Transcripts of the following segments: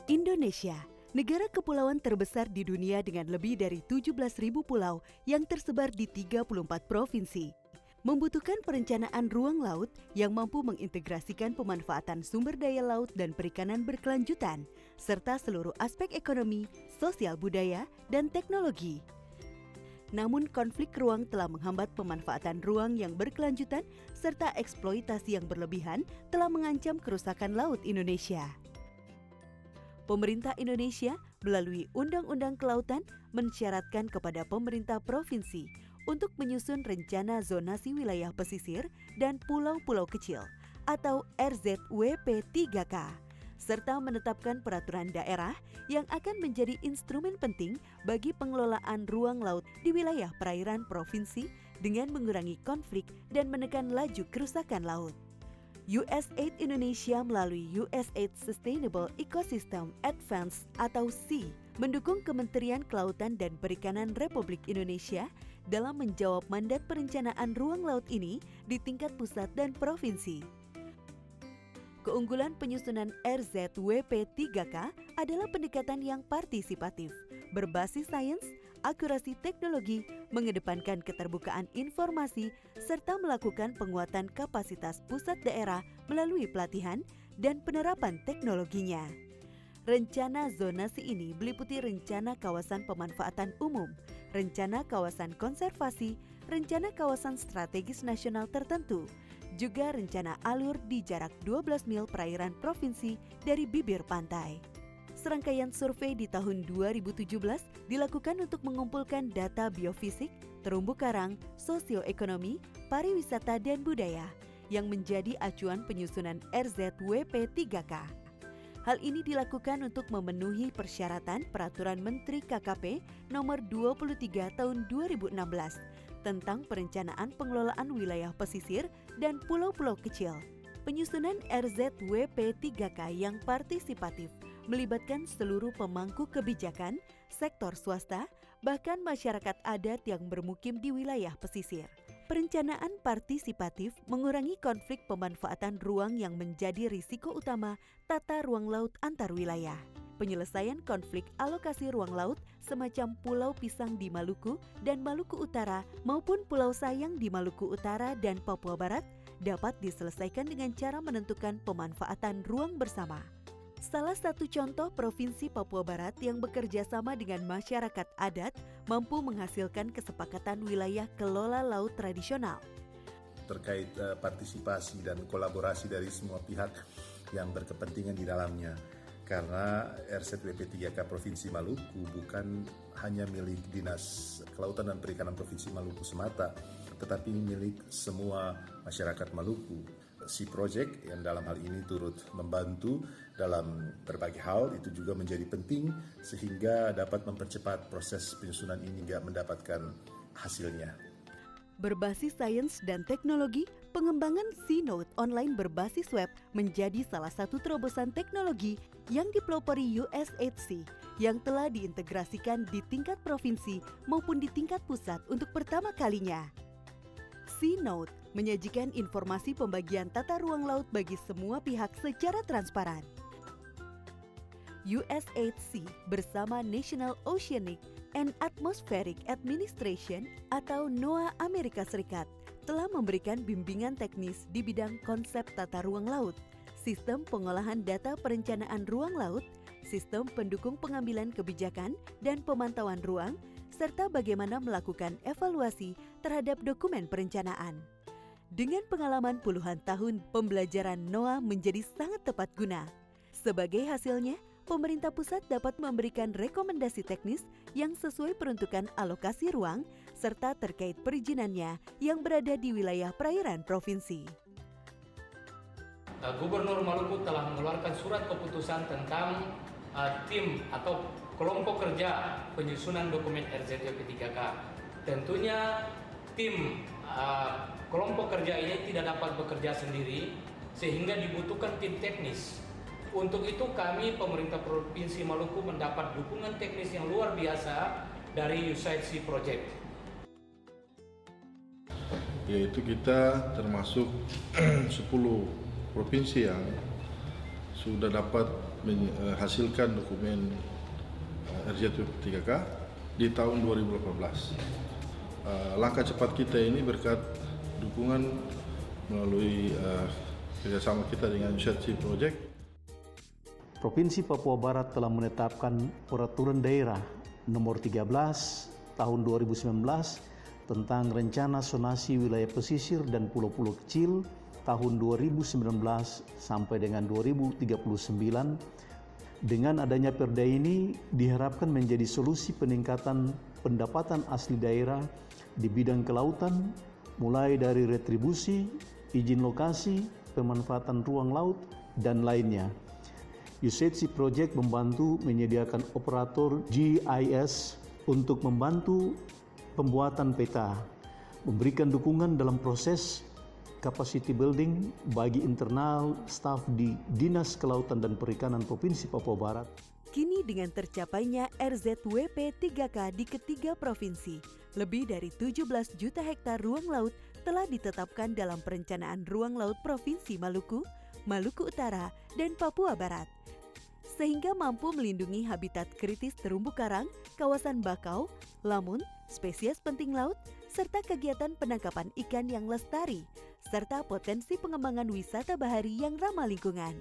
Indonesia, negara kepulauan terbesar di dunia dengan lebih dari 17.000 pulau yang tersebar di 34 provinsi, membutuhkan perencanaan ruang laut yang mampu mengintegrasikan pemanfaatan sumber daya laut dan perikanan berkelanjutan, serta seluruh aspek ekonomi, sosial budaya, dan teknologi. Namun konflik ruang telah menghambat pemanfaatan ruang yang berkelanjutan serta eksploitasi yang berlebihan telah mengancam kerusakan laut Indonesia. Pemerintah Indonesia melalui Undang-Undang Kelautan mensyaratkan kepada pemerintah provinsi untuk menyusun rencana zonasi wilayah pesisir dan pulau-pulau kecil atau RZWP 3K, serta menetapkan peraturan daerah yang akan menjadi instrumen penting bagi pengelolaan ruang laut di wilayah perairan provinsi dengan mengurangi konflik dan menekan laju kerusakan laut. USAID Indonesia melalui USAID Sustainable Ecosystem Advance atau SEA mendukung Kementerian Kelautan dan Perikanan Republik Indonesia dalam menjawab mandat perencanaan ruang laut ini di tingkat pusat dan provinsi. Keunggulan penyusunan RZWP 3K adalah pendekatan yang partisipatif, berbasis sains, akurasi teknologi, mengedepankan keterbukaan informasi, serta melakukan penguatan kapasitas pusat daerah melalui pelatihan dan penerapan teknologinya. Rencana zonasi ini meliputi rencana kawasan pemanfaatan umum, rencana kawasan konservasi, rencana kawasan strategis nasional tertentu, juga rencana alur di jarak 12 mil perairan provinsi dari bibir pantai. Serangkaian survei di tahun 2017 dilakukan untuk mengumpulkan data biofisik, terumbu karang, sosioekonomi, pariwisata, dan budaya yang menjadi acuan penyusunan RZWP 3K. Hal ini dilakukan untuk memenuhi persyaratan Peraturan Menteri KKP Nomor 23 Tahun 2016 tentang perencanaan pengelolaan wilayah pesisir dan pulau-pulau kecil. Penyusunan RZWP 3K yang partisipatif melibatkan seluruh pemangku kebijakan, sektor swasta, bahkan masyarakat adat yang bermukim di wilayah pesisir. Perencanaan partisipatif mengurangi konflik pemanfaatan ruang yang menjadi risiko utama tata ruang laut antar wilayah. Penyelesaian konflik alokasi ruang laut semacam Pulau Pisang di Maluku dan Maluku Utara maupun Pulau Sayang di Maluku Utara dan Papua Barat dapat diselesaikan dengan cara menentukan pemanfaatan ruang bersama. Salah satu contoh Provinsi Papua Barat yang bekerja sama dengan masyarakat adat mampu menghasilkan kesepakatan wilayah kelola laut tradisional. Terkait partisipasi dan kolaborasi dari semua pihak yang berkepentingan di dalamnya. Karena RZWP 3K Provinsi Maluku bukan hanya milik Dinas Kelautan dan Perikanan Provinsi Maluku semata, tetapi milik semua masyarakat Maluku. SEA Project yang dalam hal ini turut membantu dalam berbagai hal itu juga menjadi penting sehingga dapat mempercepat proses penyusunan ini hingga mendapatkan hasilnya. Berbasis sains dan teknologi, pengembangan SeaNote online berbasis web menjadi salah satu terobosan teknologi yang dipelopori USAID SEA yang telah diintegrasikan di tingkat provinsi maupun di tingkat pusat untuk pertama kalinya. SeaNote menyajikan informasi pembagian tata ruang laut bagi semua pihak secara transparan. USAID SEA bersama National Oceanic and Atmospheric Administration atau NOAA Amerika Serikat telah memberikan bimbingan teknis di bidang konsep tata ruang laut, sistem pengolahan data perencanaan ruang laut, sistem pendukung pengambilan kebijakan dan pemantauan ruang, serta bagaimana melakukan evaluasi terhadap dokumen perencanaan. Dengan pengalaman puluhan tahun, pembelajaran NOAA menjadi sangat tepat guna. Sebagai hasilnya, pemerintah pusat dapat memberikan rekomendasi teknis yang sesuai peruntukan alokasi ruang serta terkait perizinannya yang berada di wilayah perairan provinsi. Gubernur Maluku telah mengeluarkan surat keputusan tentang tim atau kelompok kerja penyusunan dokumen RZWP 3K. Tentunya tim kelompok kerja ini tidak dapat bekerja sendiri sehingga dibutuhkan tim teknis. Untuk itu kami pemerintah Provinsi Maluku mendapat dukungan teknis yang luar biasa dari USAID SEA Project. Yaitu kita termasuk 10 provinsi yang sudah dapat menghasilkan dokumen RZWP3K di tahun 2018. Langkah cepat kita ini berkat dukungan melalui kerjasama kita dengan UCC Project. Provinsi Papua Barat telah menetapkan Peraturan Daerah Nomor 13 Tahun 2019 tentang Rencana Zonasi Wilayah Pesisir dan Pulau-Pulau Kecil tahun 2019 sampai dengan 2039. Dengan adanya perda ini diharapkan menjadi solusi peningkatan pendapatan asli daerah di bidang kelautan, mulai dari retribusi, izin lokasi, pemanfaatan ruang laut, dan lainnya. UCC Project membantu menyediakan operator GIS untuk membantu pembuatan peta, memberikan dukungan dalam proses capacity building bagi internal staf di Dinas Kelautan dan Perikanan Provinsi Papua Barat. Kini dengan tercapainya RZWP 3K di ketiga provinsi, lebih dari 17 juta hektar ruang laut telah ditetapkan dalam perencanaan ruang laut Provinsi Maluku, Maluku Utara, dan Papua Barat. Sehingga mampu melindungi habitat kritis terumbu karang, kawasan bakau, lamun, spesies penting laut, serta kegiatan penangkapan ikan yang lestari, serta potensi pengembangan wisata bahari yang ramah lingkungan.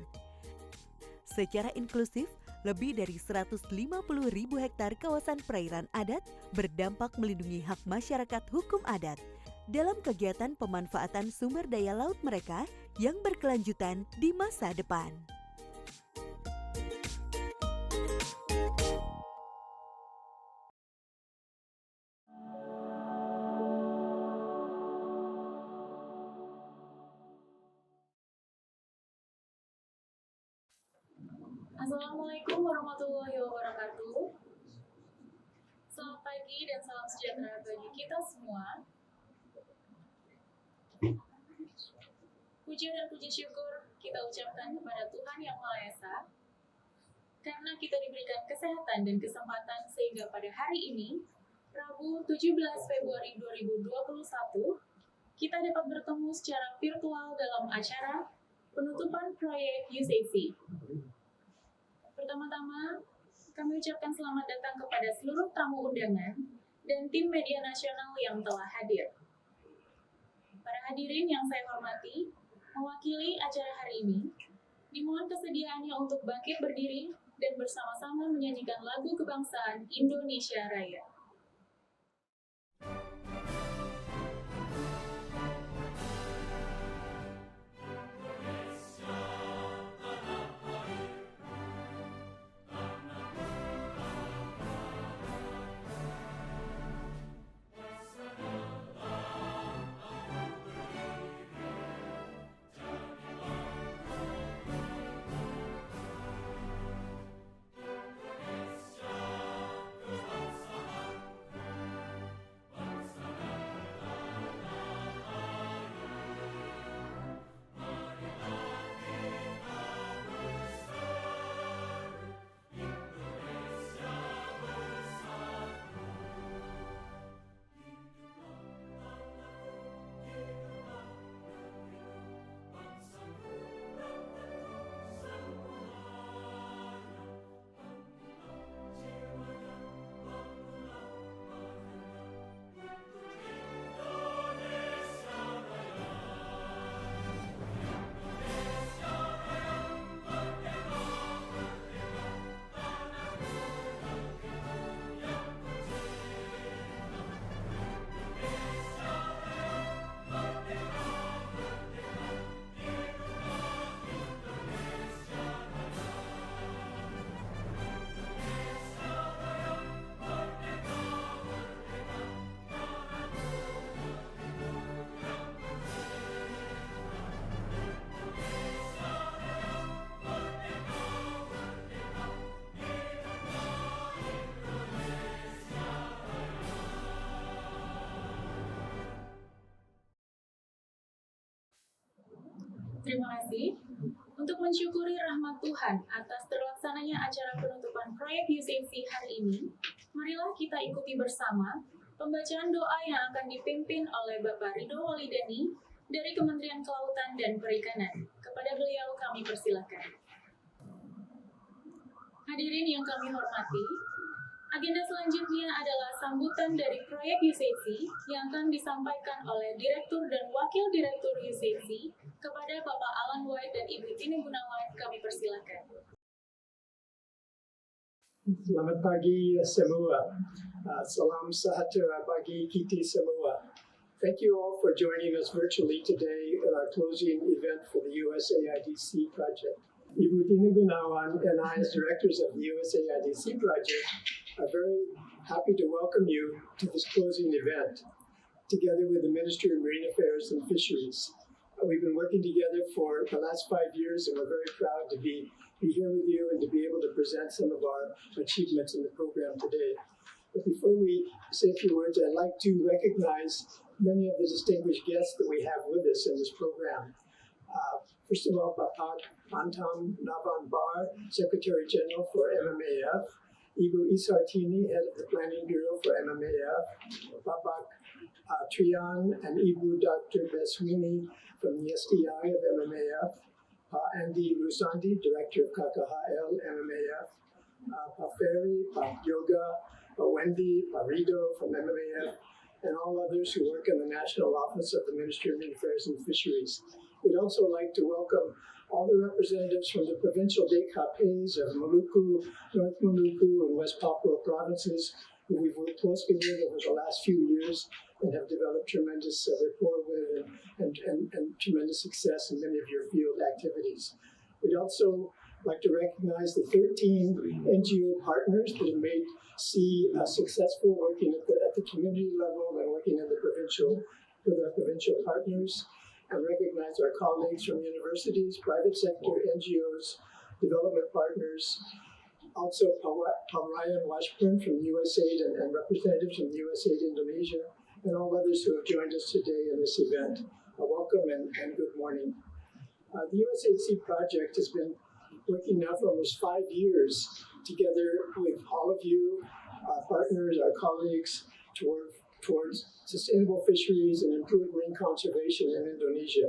Secara inklusif, lebih dari 150.000 hektar kawasan perairan adat berdampak melindungi hak masyarakat hukum adat dalam kegiatan pemanfaatan sumber daya laut mereka yang berkelanjutan di masa depan. Assalamualaikum warahmatullahi wabarakatuh. Selamat pagi dan salam sejahtera bagi kita semua. Puja dan puji syukur kita ucapkan kepada Tuhan Yang Maha Esa karena kita diberikan kesehatan dan kesempatan sehingga pada hari ini, Rabu 17 Februari 2021, kita dapat bertemu secara virtual dalam acara penutupan proyek UCC. Pertama-tama, kami ucapkan selamat datang kepada seluruh tamu undangan dan tim media nasional yang telah hadir. Para hadirin yang saya hormati, mewakili acara hari ini, dimohon kesediaannya untuk bangkit berdiri dan bersama-sama menyanyikan lagu kebangsaan Indonesia Raya. Terima kasih. Untuk mensyukuri rahmat Tuhan atas terlaksananya acara penutupan proyek UCC hari ini, marilah kita ikuti bersama pembacaan doa yang akan dipimpin oleh Bapak Ridho Walidani dari Kementerian Kelautan dan Perikanan. Kepada beliau kami persilakan. kami hormati, agenda selanjutnya adalah sambutan dari proyek UCC yang akan disampaikan oleh Direktur dan Wakil Direktur UCC kepada Bapak Alan White dan Ibu Tini Gunawan. Kami persilakan. Selamat pagi semua. Salam sejahtera bagi kita semua. Thank you all for joining us virtually today at our closing event for the USAIDC project. Ibu Tina Gunawan and I, as directors of the USAIDC project, are very happy to welcome you to this closing event, together with the Ministry of Marine Affairs and Fisheries. We've been working together for the last 5 years, and we're very proud to be here with you and to be able to present some of our achievements in the program today. But before we say a few words, I'd like to recognize many of the distinguished guests that we have with us in this program. First of all, Bapak Antam Navan Bar, Secretary General for MMAF, Ibu Isartini, Head of the Planning Bureau for MMAF, Bapak Trian and Ibu Dr. Beswini from the SDI of MMAF, Andy Rusandi, Director of KKHL MMAF, Pak Ferry, Pak Yoga, Wendy, Rido from MMAF, and all others who work in the National Office of the Ministry of Marine Affairs and Fisheries. We'd also like to welcome all the representatives from the provincial DKPs of Maluku, North Maluku, and West Papua provinces, who we've worked closely with over the last few years and have developed tremendous rapport with and tremendous success in many of your field activities. We'd also like to recognize the 13 NGO partners that have made Sea successful, working at the community level and working in the with our provincial partners, and recognize our colleagues from universities, private sector, NGOs, development partners, also Ryan Washburn from USAID and representatives from USAID Indonesia, and all others who have joined us today in this event. Welcome and good morning. The USAID project has been working now for almost 5 years together with all of you, our partners, our colleagues, towards sustainable fisheries and improved marine conservation in Indonesia.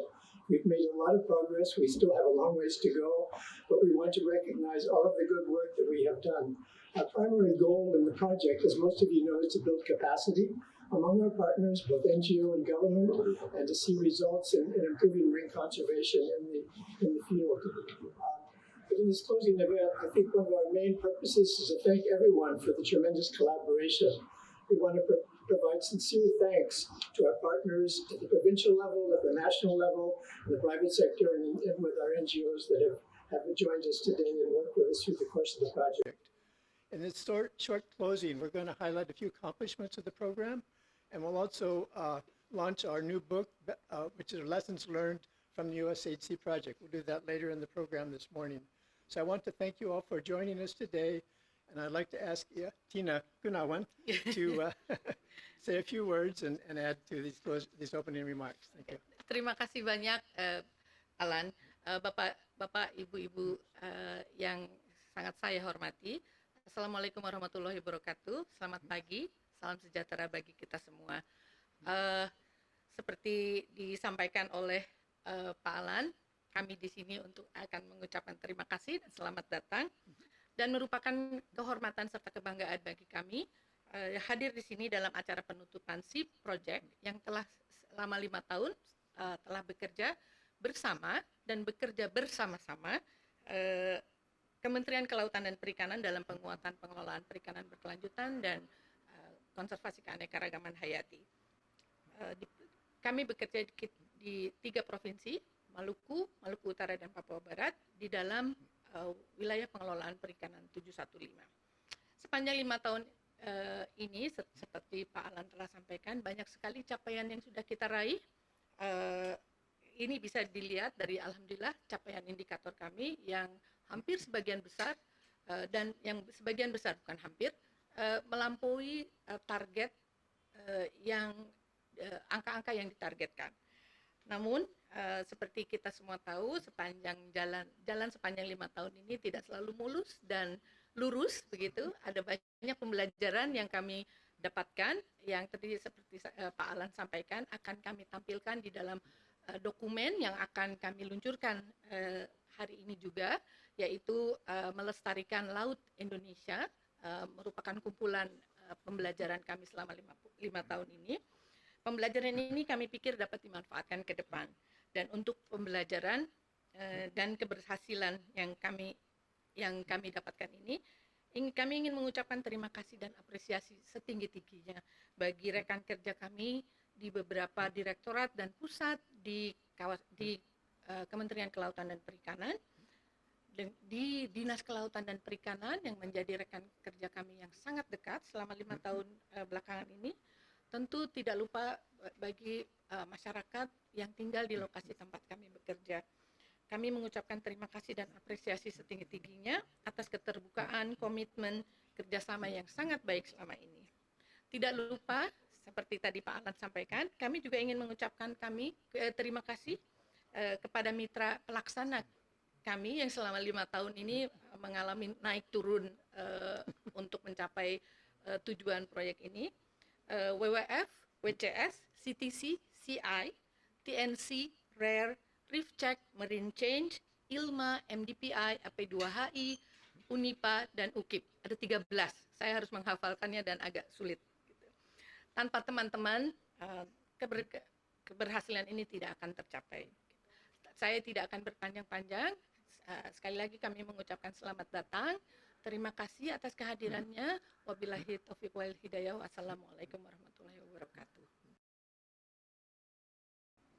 We've made a lot of progress. We still have a long ways to go, but we want to recognize all of the good work that we have done. Our primary goal in the project, as most of you know, is to build capacity among our partners, both NGO and government, and to see results in improving marine conservation in the field. But in this closing event, I think one of our main purposes is to thank everyone for the tremendous collaboration. We want to provide sincere thanks to our partners at the provincial level, at the national level, the private sector, and with our NGOs that have joined us today and worked with us through the course of the project. In this short closing, we're going to highlight a few accomplishments of the program, and we'll also launch our new book, which is Lessons Learned from the USAID project. We'll do that later in the program this morning. So I want to thank you all for joining us today, and I'd like to ask Tina Gunawan to say a few words and add to these opening remarks. Thank you. Terima kasih banyak, Alan. Bapak, Ibu-ibu yang sangat saya hormati. Assalamualaikum warahmatullahi wabarakatuh. Selamat pagi, salam sejahtera bagi kita semua. Seperti disampaikan oleh Pak Alan, kami di sini untuk akan mengucapkan terima kasih dan selamat datang, dan merupakan kehormatan serta kebanggaan bagi kami hadir di sini dalam acara penutupan SEA Project yang telah selama 5 tahun telah bekerja bersama dan bekerja bersama-sama Kementerian Kelautan dan Perikanan dalam penguatan pengelolaan perikanan berkelanjutan dan konservasi keanekaragaman hayati. Kami bekerja di 3 provinsi, Maluku Utara, dan Papua Barat, di dalam wilayah pengelolaan perikanan 715. Sepanjang 5 tahun ini, seperti Pak Alan telah sampaikan, banyak sekali capaian yang sudah kita raih. Ini bisa dilihat dari alhamdulillah capaian indikator kami yang hampir sebagian besar dan yang sebagian besar bukan hampir melampaui target yang angka-angka yang ditargetkan. Namun seperti kita semua tahu, sepanjang jalan sepanjang 5 tahun ini tidak selalu mulus dan lurus begitu. Ada banyak pembelajaran yang kami dapatkan yang tadi seperti Pak Alan sampaikan akan kami tampilkan di dalam dokumen yang akan kami luncurkan hari ini juga, yaitu melestarikan Laut Indonesia, merupakan kumpulan pembelajaran kami selama 5 tahun ini. Pembelajaran ini kami pikir dapat dimanfaatkan ke depan, dan untuk pembelajaran dan keberhasilan yang kami dapatkan ini, kami ingin mengucapkan terima kasih dan apresiasi setinggi-tingginya bagi rekan kerja kami di beberapa direktorat dan pusat di Kementerian Kelautan dan Perikanan, di Dinas Kelautan dan Perikanan yang menjadi rekan kerja kami yang sangat dekat selama 5 tahun belakangan ini. Tentu tidak lupa bagi masyarakat yang tinggal di lokasi tempat kami bekerja. Kami mengucapkan terima kasih dan apresiasi setinggi-tingginya atas keterbukaan, komitmen, kerjasama yang sangat baik selama ini. Tidak lupa, seperti tadi Pak Alan sampaikan, kami juga ingin mengucapkan terima kasih kepada mitra pelaksana kami yang selama 5 tahun ini mengalami naik turun untuk mencapai tujuan proyek ini. WWF, WCS, CTC, CI, TNC, RARE, Reef Check, Marine Change, ILMA, MDPI, AP2HI, UNIPA, dan UKIP. Ada 13. Saya harus menghafalkannya dan agak sulit. Tanpa teman-teman, keberhasilan ini tidak akan tercapai. Saya tidak akan berpanjang-panjang. Sekali lagi kami mengucapkan selamat datang. Terima kasih atas kehadirannya. Wabillahi taufiq wal hidayah. Wassalamualaikum warahmatullahi wabarakatuh.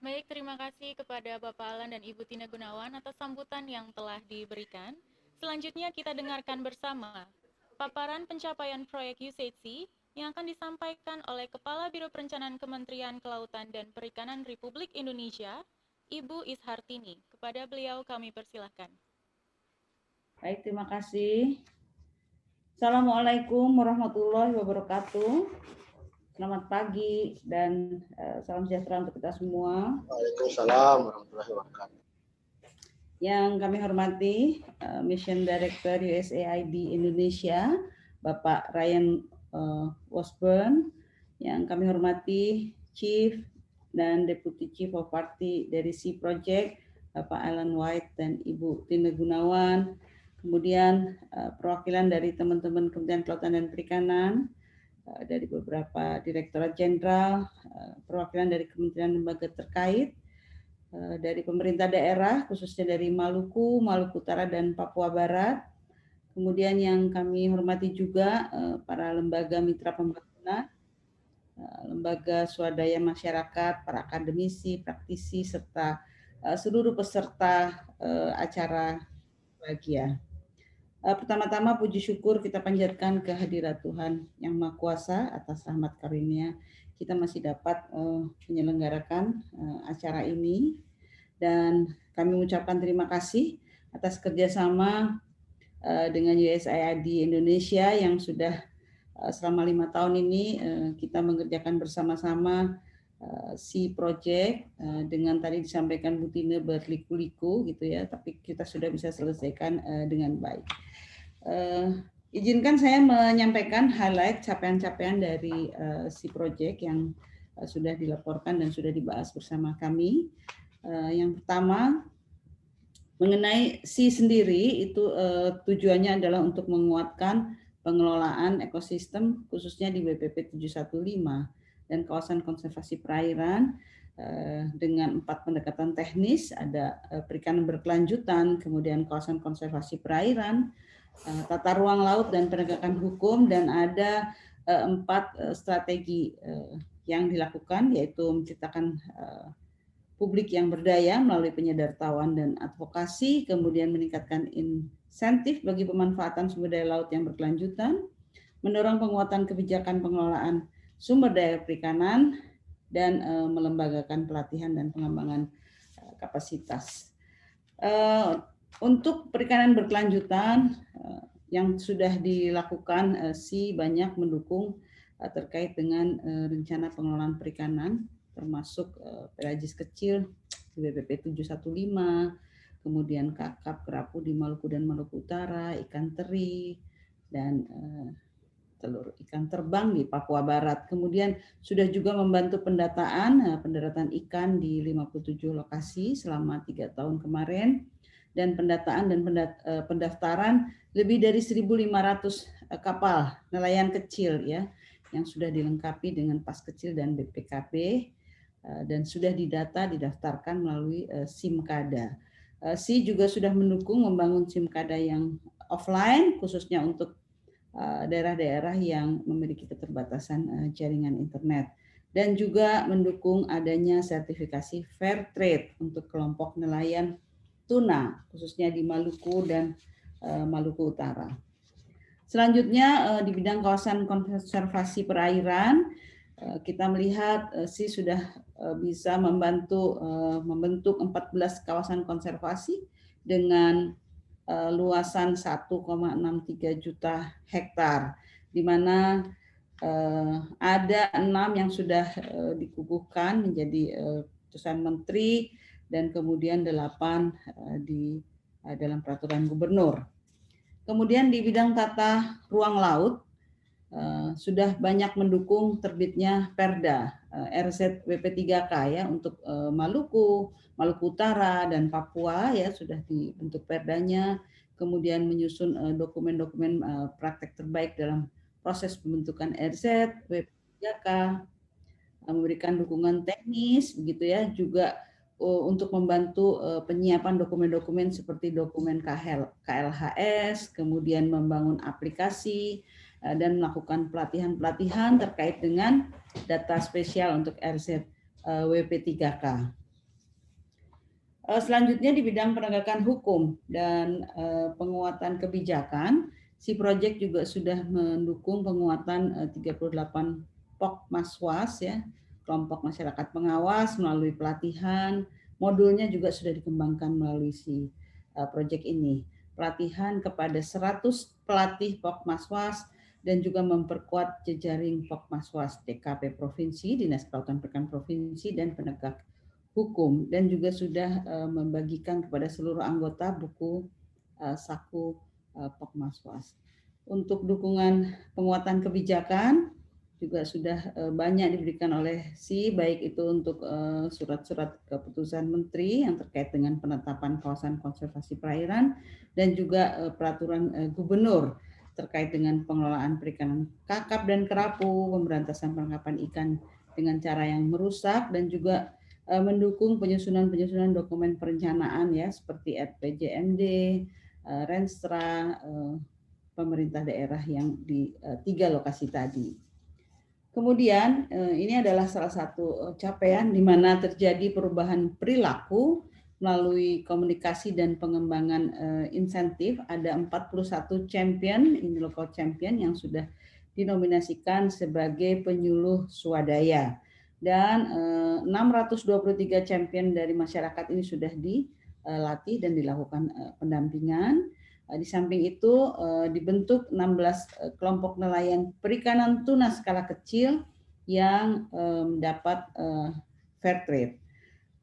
Baik, terima kasih kepada Bapak Alan dan Ibu Tina Gunawan atas sambutan yang telah diberikan. Selanjutnya kita dengarkan bersama paparan pencapaian proyek USAID yang akan disampaikan oleh Kepala Biro Perencanaan Kementerian Kelautan dan Perikanan Republik Indonesia, Ibu Ishartini. Kepada beliau kami persilahkan. Baik, terima kasih. Assalamualaikum warahmatullahi wabarakatuh. Selamat pagi dan salam sejahtera untuk kita semua. Waalaikumsalam warahmatullahi wabarakatuh. Yang kami hormati Mission Director USAID Indonesia, Bapak Ryan Washburn. Yang kami hormati Chief dan Deputy Chief of Party dari Sea Project, Bapak Alan White dan Ibu Tina Gunawan. Kemudian perwakilan dari teman-teman Kementerian Kelautan dan Perikanan, dari beberapa Direktorat Jenderal, perwakilan dari kementerian lembaga terkait, dari pemerintah daerah, khususnya dari Maluku, Maluku Utara, dan Papua Barat. Kemudian yang kami hormati juga para lembaga mitra pembangunan, lembaga swadaya masyarakat, para akademisi, praktisi, serta seluruh peserta acara bahagia. Pertama-tama puji syukur kita panjatkan kehadirat Tuhan Yang Maha Kuasa atas rahmat karunia kita masih dapat menyelenggarakan acara ini, dan kami mengucapkan terima kasih atas kerjasama dengan USAID Indonesia yang sudah selama 5 tahun ini kita mengerjakan bersama-sama Sea Project dengan tadi disampaikan Bu Tina berliku-liku gitu ya, tapi kita sudah bisa selesaikan dengan baik. Izinkan saya menyampaikan highlight capaian-capaian dari Sea Project yang sudah dilaporkan dan sudah dibahas bersama kami. Yang pertama, mengenai Sea sendiri itu tujuannya adalah untuk menguatkan pengelolaan ekosistem khususnya di WPP 715 dan kawasan konservasi perairan dengan 4 pendekatan teknis, ada perikanan berkelanjutan, kemudian kawasan konservasi perairan, tata ruang laut dan penegakan hukum, dan ada 4 strategi yang dilakukan, yaitu menciptakan publik yang berdaya melalui penyedartawan dan advokasi, kemudian meningkatkan insentif bagi pemanfaatan sumber daya laut yang berkelanjutan, mendorong penguatan kebijakan pengelolaan sumber daya perikanan, dan melembagakan pelatihan dan pengembangan kapasitas. Untuk perikanan berkelanjutan yang sudah dilakukan, Sea banyak mendukung terkait dengan rencana pengelolaan perikanan, termasuk pelagis kecil di WPP 715, kemudian kakap kerapu di Maluku dan Maluku Utara, ikan teri, dan telur ikan terbang di Papua Barat. Kemudian sudah juga membantu pendataan ikan di 57 lokasi selama 3 tahun kemarin. dan pendataan dan pendaftaran lebih dari 1.500 kapal nelayan kecil ya yang sudah dilengkapi dengan pas kecil dan BPKB dan sudah didaftarkan melalui SIMKADA. SI juga sudah mendukung membangun SIMKADA yang offline khususnya untuk daerah-daerah yang memiliki keterbatasan jaringan internet dan juga mendukung adanya sertifikasi fair trade untuk kelompok nelayan tuna khususnya di Maluku dan Maluku Utara. Selanjutnya di bidang kawasan konservasi perairan kita melihat SI sudah bisa membentuk 14 kawasan konservasi dengan luasan 1,63 juta hektar, di mana ada 6 yang sudah dikukuhkan menjadi keputusan menteri dan kemudian 8 di dalam peraturan gubernur. Kemudian di bidang tata ruang laut sudah banyak mendukung terbitnya Perda RZWP3K ya untuk Maluku, Maluku Utara dan Papua ya sudah dibentuk perdanya, kemudian menyusun dokumen-dokumen praktek terbaik dalam proses pembentukan RZWP3K, memberikan dukungan teknis begitu ya, juga untuk membantu penyiapan dokumen-dokumen seperti dokumen KLHS, kemudian membangun aplikasi dan melakukan pelatihan-pelatihan terkait dengan data spesial untuk RZWP3K. Selanjutnya di bidang penegakan hukum dan penguatan kebijakan, si Project juga sudah mendukung penguatan 38 Pokmaswas ya, kelompok masyarakat pengawas melalui pelatihan. Modulnya juga sudah dikembangkan melalui si Project ini. Pelatihan kepada 100 pelatih Pokmaswas dan juga memperkuat jejaring Pokmaswas DKP Provinsi, Dinas Kelautan Perikanan Provinsi dan penegak hukum, dan juga sudah membagikan kepada seluruh anggota buku saku Pokmaswas. Untuk dukungan penguatan kebijakan juga sudah banyak diberikan oleh SI, baik itu untuk surat-surat keputusan menteri yang terkait dengan penetapan kawasan konservasi perairan dan juga peraturan gubernur terkait dengan pengelolaan perikanan kakap dan kerapu, pemberantasan penangkapan ikan dengan cara yang merusak, dan juga mendukung penyusunan dokumen perencanaan ya seperti RPJMD, Renstra, pemerintah daerah yang di 3 lokasi tadi. Kemudian ini adalah salah satu capaian di mana terjadi perubahan perilaku melalui komunikasi dan pengembangan insentif. Ada 41 champion, ini local champion yang sudah dinominasikan sebagai penyuluh swadaya. Dan 623 champion dari masyarakat ini sudah dilatih dan dilakukan pendampingan. Di samping itu dibentuk 16 kelompok nelayan perikanan tuna skala kecil yang mendapat fair trade.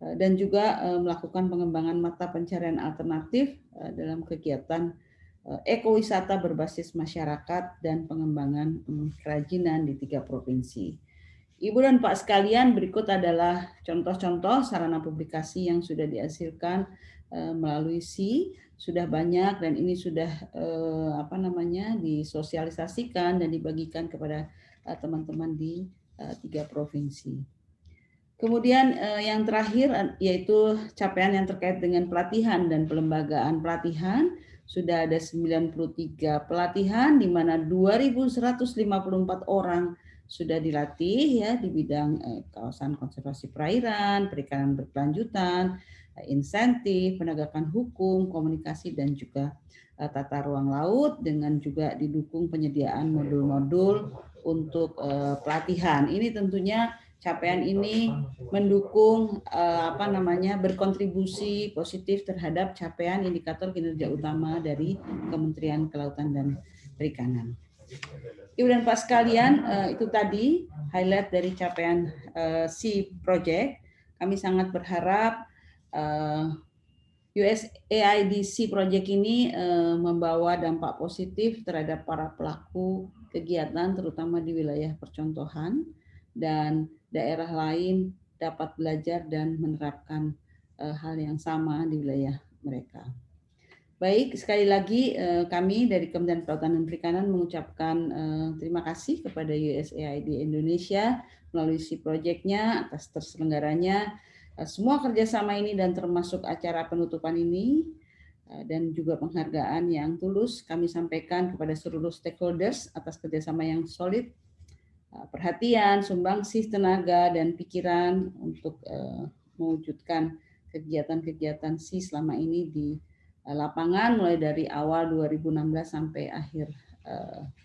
Dan juga melakukan pengembangan mata pencarian alternatif dalam kegiatan ekowisata berbasis masyarakat dan pengembangan kerajinan di 3 provinsi. Ibu dan Pak sekalian, berikut adalah contoh-contoh sarana publikasi yang sudah dihasilkan melalui SI. Sudah banyak dan ini sudah disosialisasikan dan dibagikan kepada teman-teman di 3 provinsi. Kemudian yang terakhir yaitu capaian yang terkait dengan pelatihan dan pelembagaan pelatihan. Sudah ada 93 pelatihan di mana 2.154 orang sudah dilatih ya di bidang kawasan konservasi perairan, perikanan berkelanjutan, insentif, penegakan hukum, komunikasi dan juga tata ruang laut, dengan juga didukung penyediaan modul-modul untuk pelatihan. Ini tentunya capaian ini mendukung berkontribusi positif terhadap capaian indikator kinerja utama dari Kementerian Kelautan dan Perikanan. Ibu dan Pak sekalian, itu tadi highlight dari capaian SI Project. Kami sangat berharap USAID SI Project ini membawa dampak positif terhadap para pelaku kegiatan, terutama di wilayah percontohan, dan daerah lain dapat belajar dan menerapkan hal yang sama di wilayah mereka. Baik, sekali lagi kami dari Kementerian Kelautan dan Perikanan mengucapkan terima kasih kepada USAID Indonesia melalui proyeknya atas terselenggaranya semua kerjasama ini dan termasuk acara penutupan ini dan juga penghargaan yang tulus kami sampaikan kepada seluruh stakeholders atas kerjasama yang solid, perhatian, sumbangsih tenaga dan pikiran untuk mewujudkan kegiatan-kegiatan SEA selama ini di lapangan mulai dari awal 2016 sampai akhir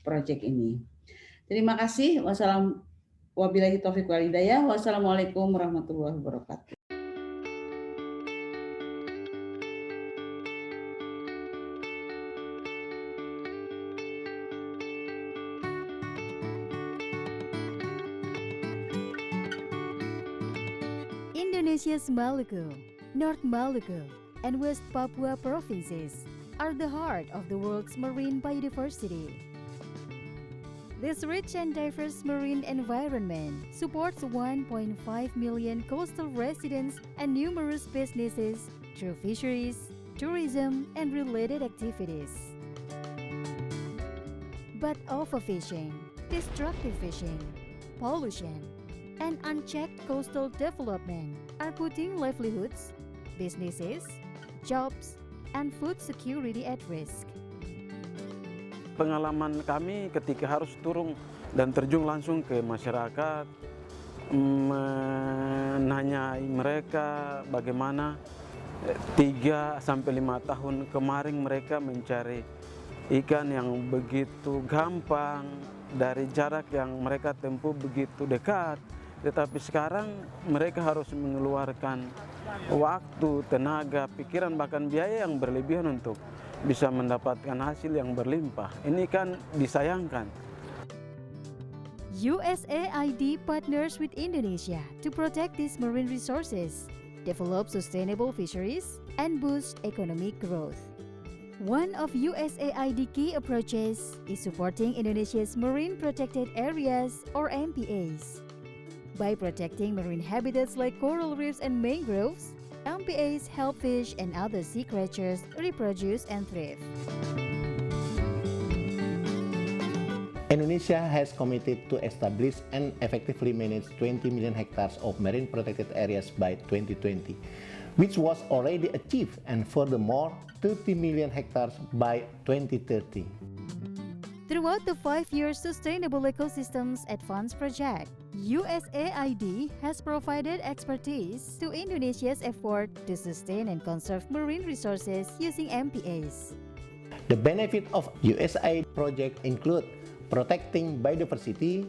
proyek ini. Terima kasih. Wabillahi taufiq wal hidayah. Wassalamualaikum warahmatullahi wabarakatuh. Indonesia's Maluku, North Maluku, and West Papua provinces are the heart of the world's marine biodiversity. This rich and diverse marine environment supports 1.5 million coastal residents and numerous businesses through fisheries, tourism, and related activities. But overfishing, destructive fishing, pollution, and unchecked coastal development are putting livelihoods, businesses, jobs, and food security at risk. Pengalaman kami ketika harus turun dan terjun langsung ke masyarakat, menanyai mereka bagaimana 3-5 tahun kemarin mereka mencari ikan yang begitu gampang dari jarak yang mereka tempuh begitu dekat. Tetapi sekarang mereka harus mengeluarkan waktu, tenaga, pikiran, bahkan biaya yang berlebihan untuk bisa mendapatkan hasil yang berlimpah. Ini kan disayangkan. USAID partners with Indonesia to protect these marine resources, develop sustainable fisheries, and boost economic growth. One of USAID key approaches is supporting Indonesia's marine protected areas or MPAs. By protecting marine habitats like coral reefs and mangroves, MPAs help fish and other sea creatures reproduce and thrive. Indonesia has committed to establish and effectively manage 20 million hectares of marine protected areas by 2020, which was already achieved, and furthermore 30 million hectares by 2030. Throughout the 5-year Sustainable Ecosystems Advance project, USAID has provided expertise to Indonesia's effort to sustain and conserve marine resources using MPAs. The benefit of USAID project include protecting biodiversity,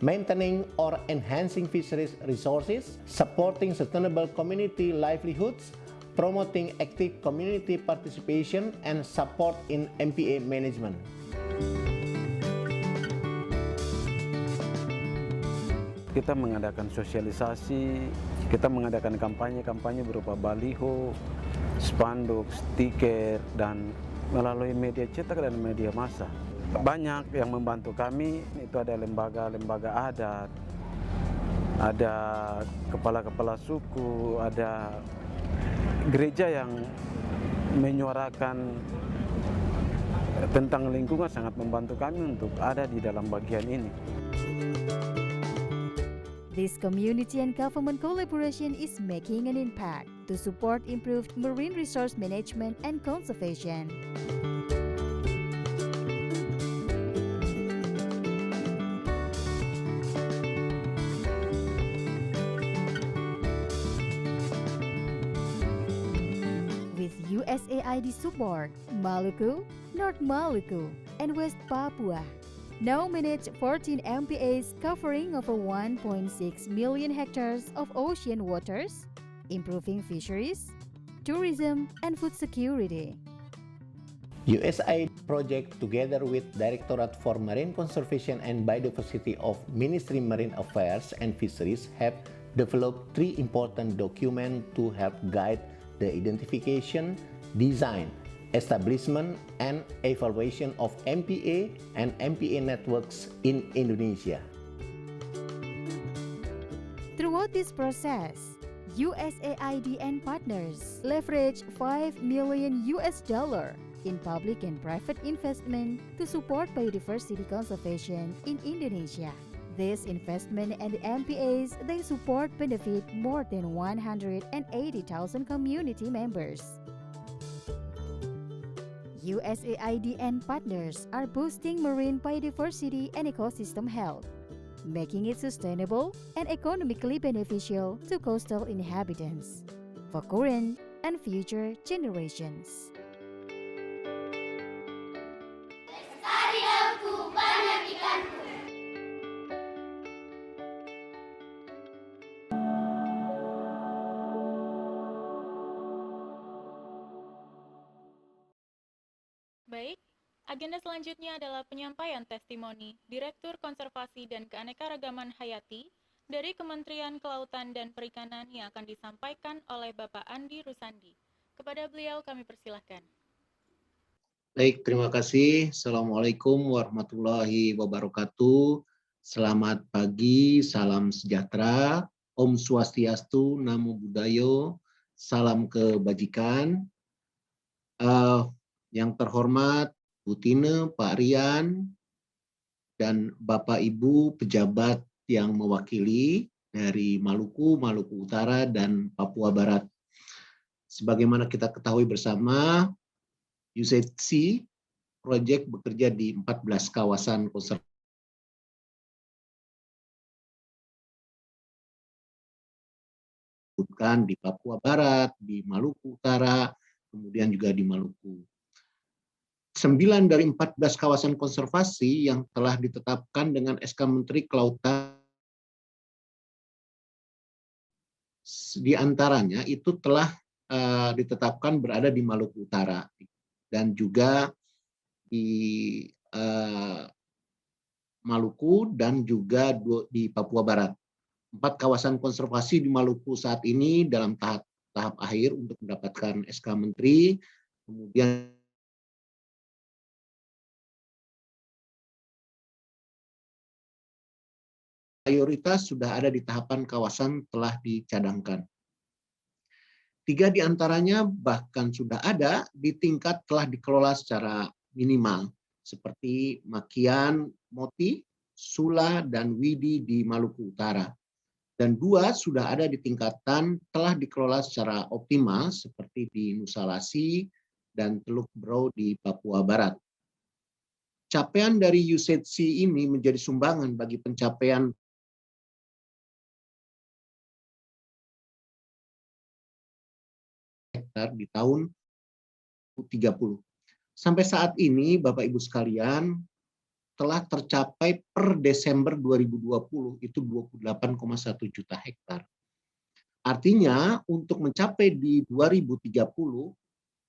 maintaining or enhancing fisheries resources, supporting sustainable community livelihoods, promoting active community participation, and support in MPA management. Kita mengadakan sosialisasi, kita mengadakan kampanye-kampanye berupa baliho, spanduk, stiker, dan melalui media cetak dan media massa. Banyak yang membantu kami, itu ada lembaga-lembaga adat, ada kepala-kepala suku, ada gereja yang menyuarakan tentang lingkungan, sangat membantu kami untuk ada di dalam bagian ini. This community and government collaboration is making an impact to support improved marine resource management and conservation. With USAID support, Maluku, North Maluku, and West Papua now manage 14 MPAs covering over 1.6 million hectares of ocean waters, improving fisheries, tourism, and food security. USAID project, together with Directorate for Marine Conservation and Biodiversity of Ministry Marine Affairs and Fisheries, have developed 3 important documents to help guide the identification, design, establishment, and evaluation of MPA and MPA networks in Indonesia. Throughout this process, USAID and partners leverage $5 million in public and private investment to support biodiversity conservation in Indonesia. This investment and the MPAs they support benefit more than 180,000 community members. USAID and partners are boosting marine biodiversity and ecosystem health, making it sustainable and economically beneficial to coastal inhabitants for current and future generations. Baik, agenda selanjutnya adalah penyampaian testimoni Direktur Konservasi dan Keanekaragaman Hayati dari Kementerian Kelautan dan Perikanan yang akan disampaikan oleh Bapak Andi Rusandi. Kepada beliau kami persilahkan. Baik, terima kasih. Assalamualaikum warahmatullahi wabarakatuh. Selamat pagi, salam sejahtera, Om Swastiastu, Namo Buddhaya, salam kebajikan. Yang terhormat Bu Tine, Pak Rian, dan Bapak Ibu pejabat yang mewakili dari Maluku, Maluku Utara, dan Papua Barat. Sebagaimana kita ketahui bersama, UZC Project bekerja di 14 kawasan konservasi di Papua Barat, di Maluku Utara, kemudian juga di Maluku. 9 dari 14 kawasan konservasi yang telah ditetapkan dengan SK Menteri Kelautan, di antaranya itu telah ditetapkan berada di Maluku Utara dan juga di Maluku dan juga di Papua Barat. 4 kawasan konservasi di Maluku saat ini dalam tahap akhir untuk mendapatkan SK Menteri, kemudian mayoritas sudah ada di tahapan kawasan telah dicadangkan. 3 di antaranya bahkan sudah ada di tingkat telah dikelola secara minimal, seperti Makian, Moti, Sula, dan Widi di Maluku Utara. Dan 2 sudah ada di tingkatan telah dikelola secara optimal, seperti di Nusa Lasi dan Teluk Brau di Papua Barat. Capaian dari UZC ini menjadi sumbangan bagi pencapaian di tahun 2030. Sampai saat ini, Bapak Ibu sekalian, telah tercapai per Desember 2020 itu 28,1 juta hektar. Artinya untuk mencapai di 2030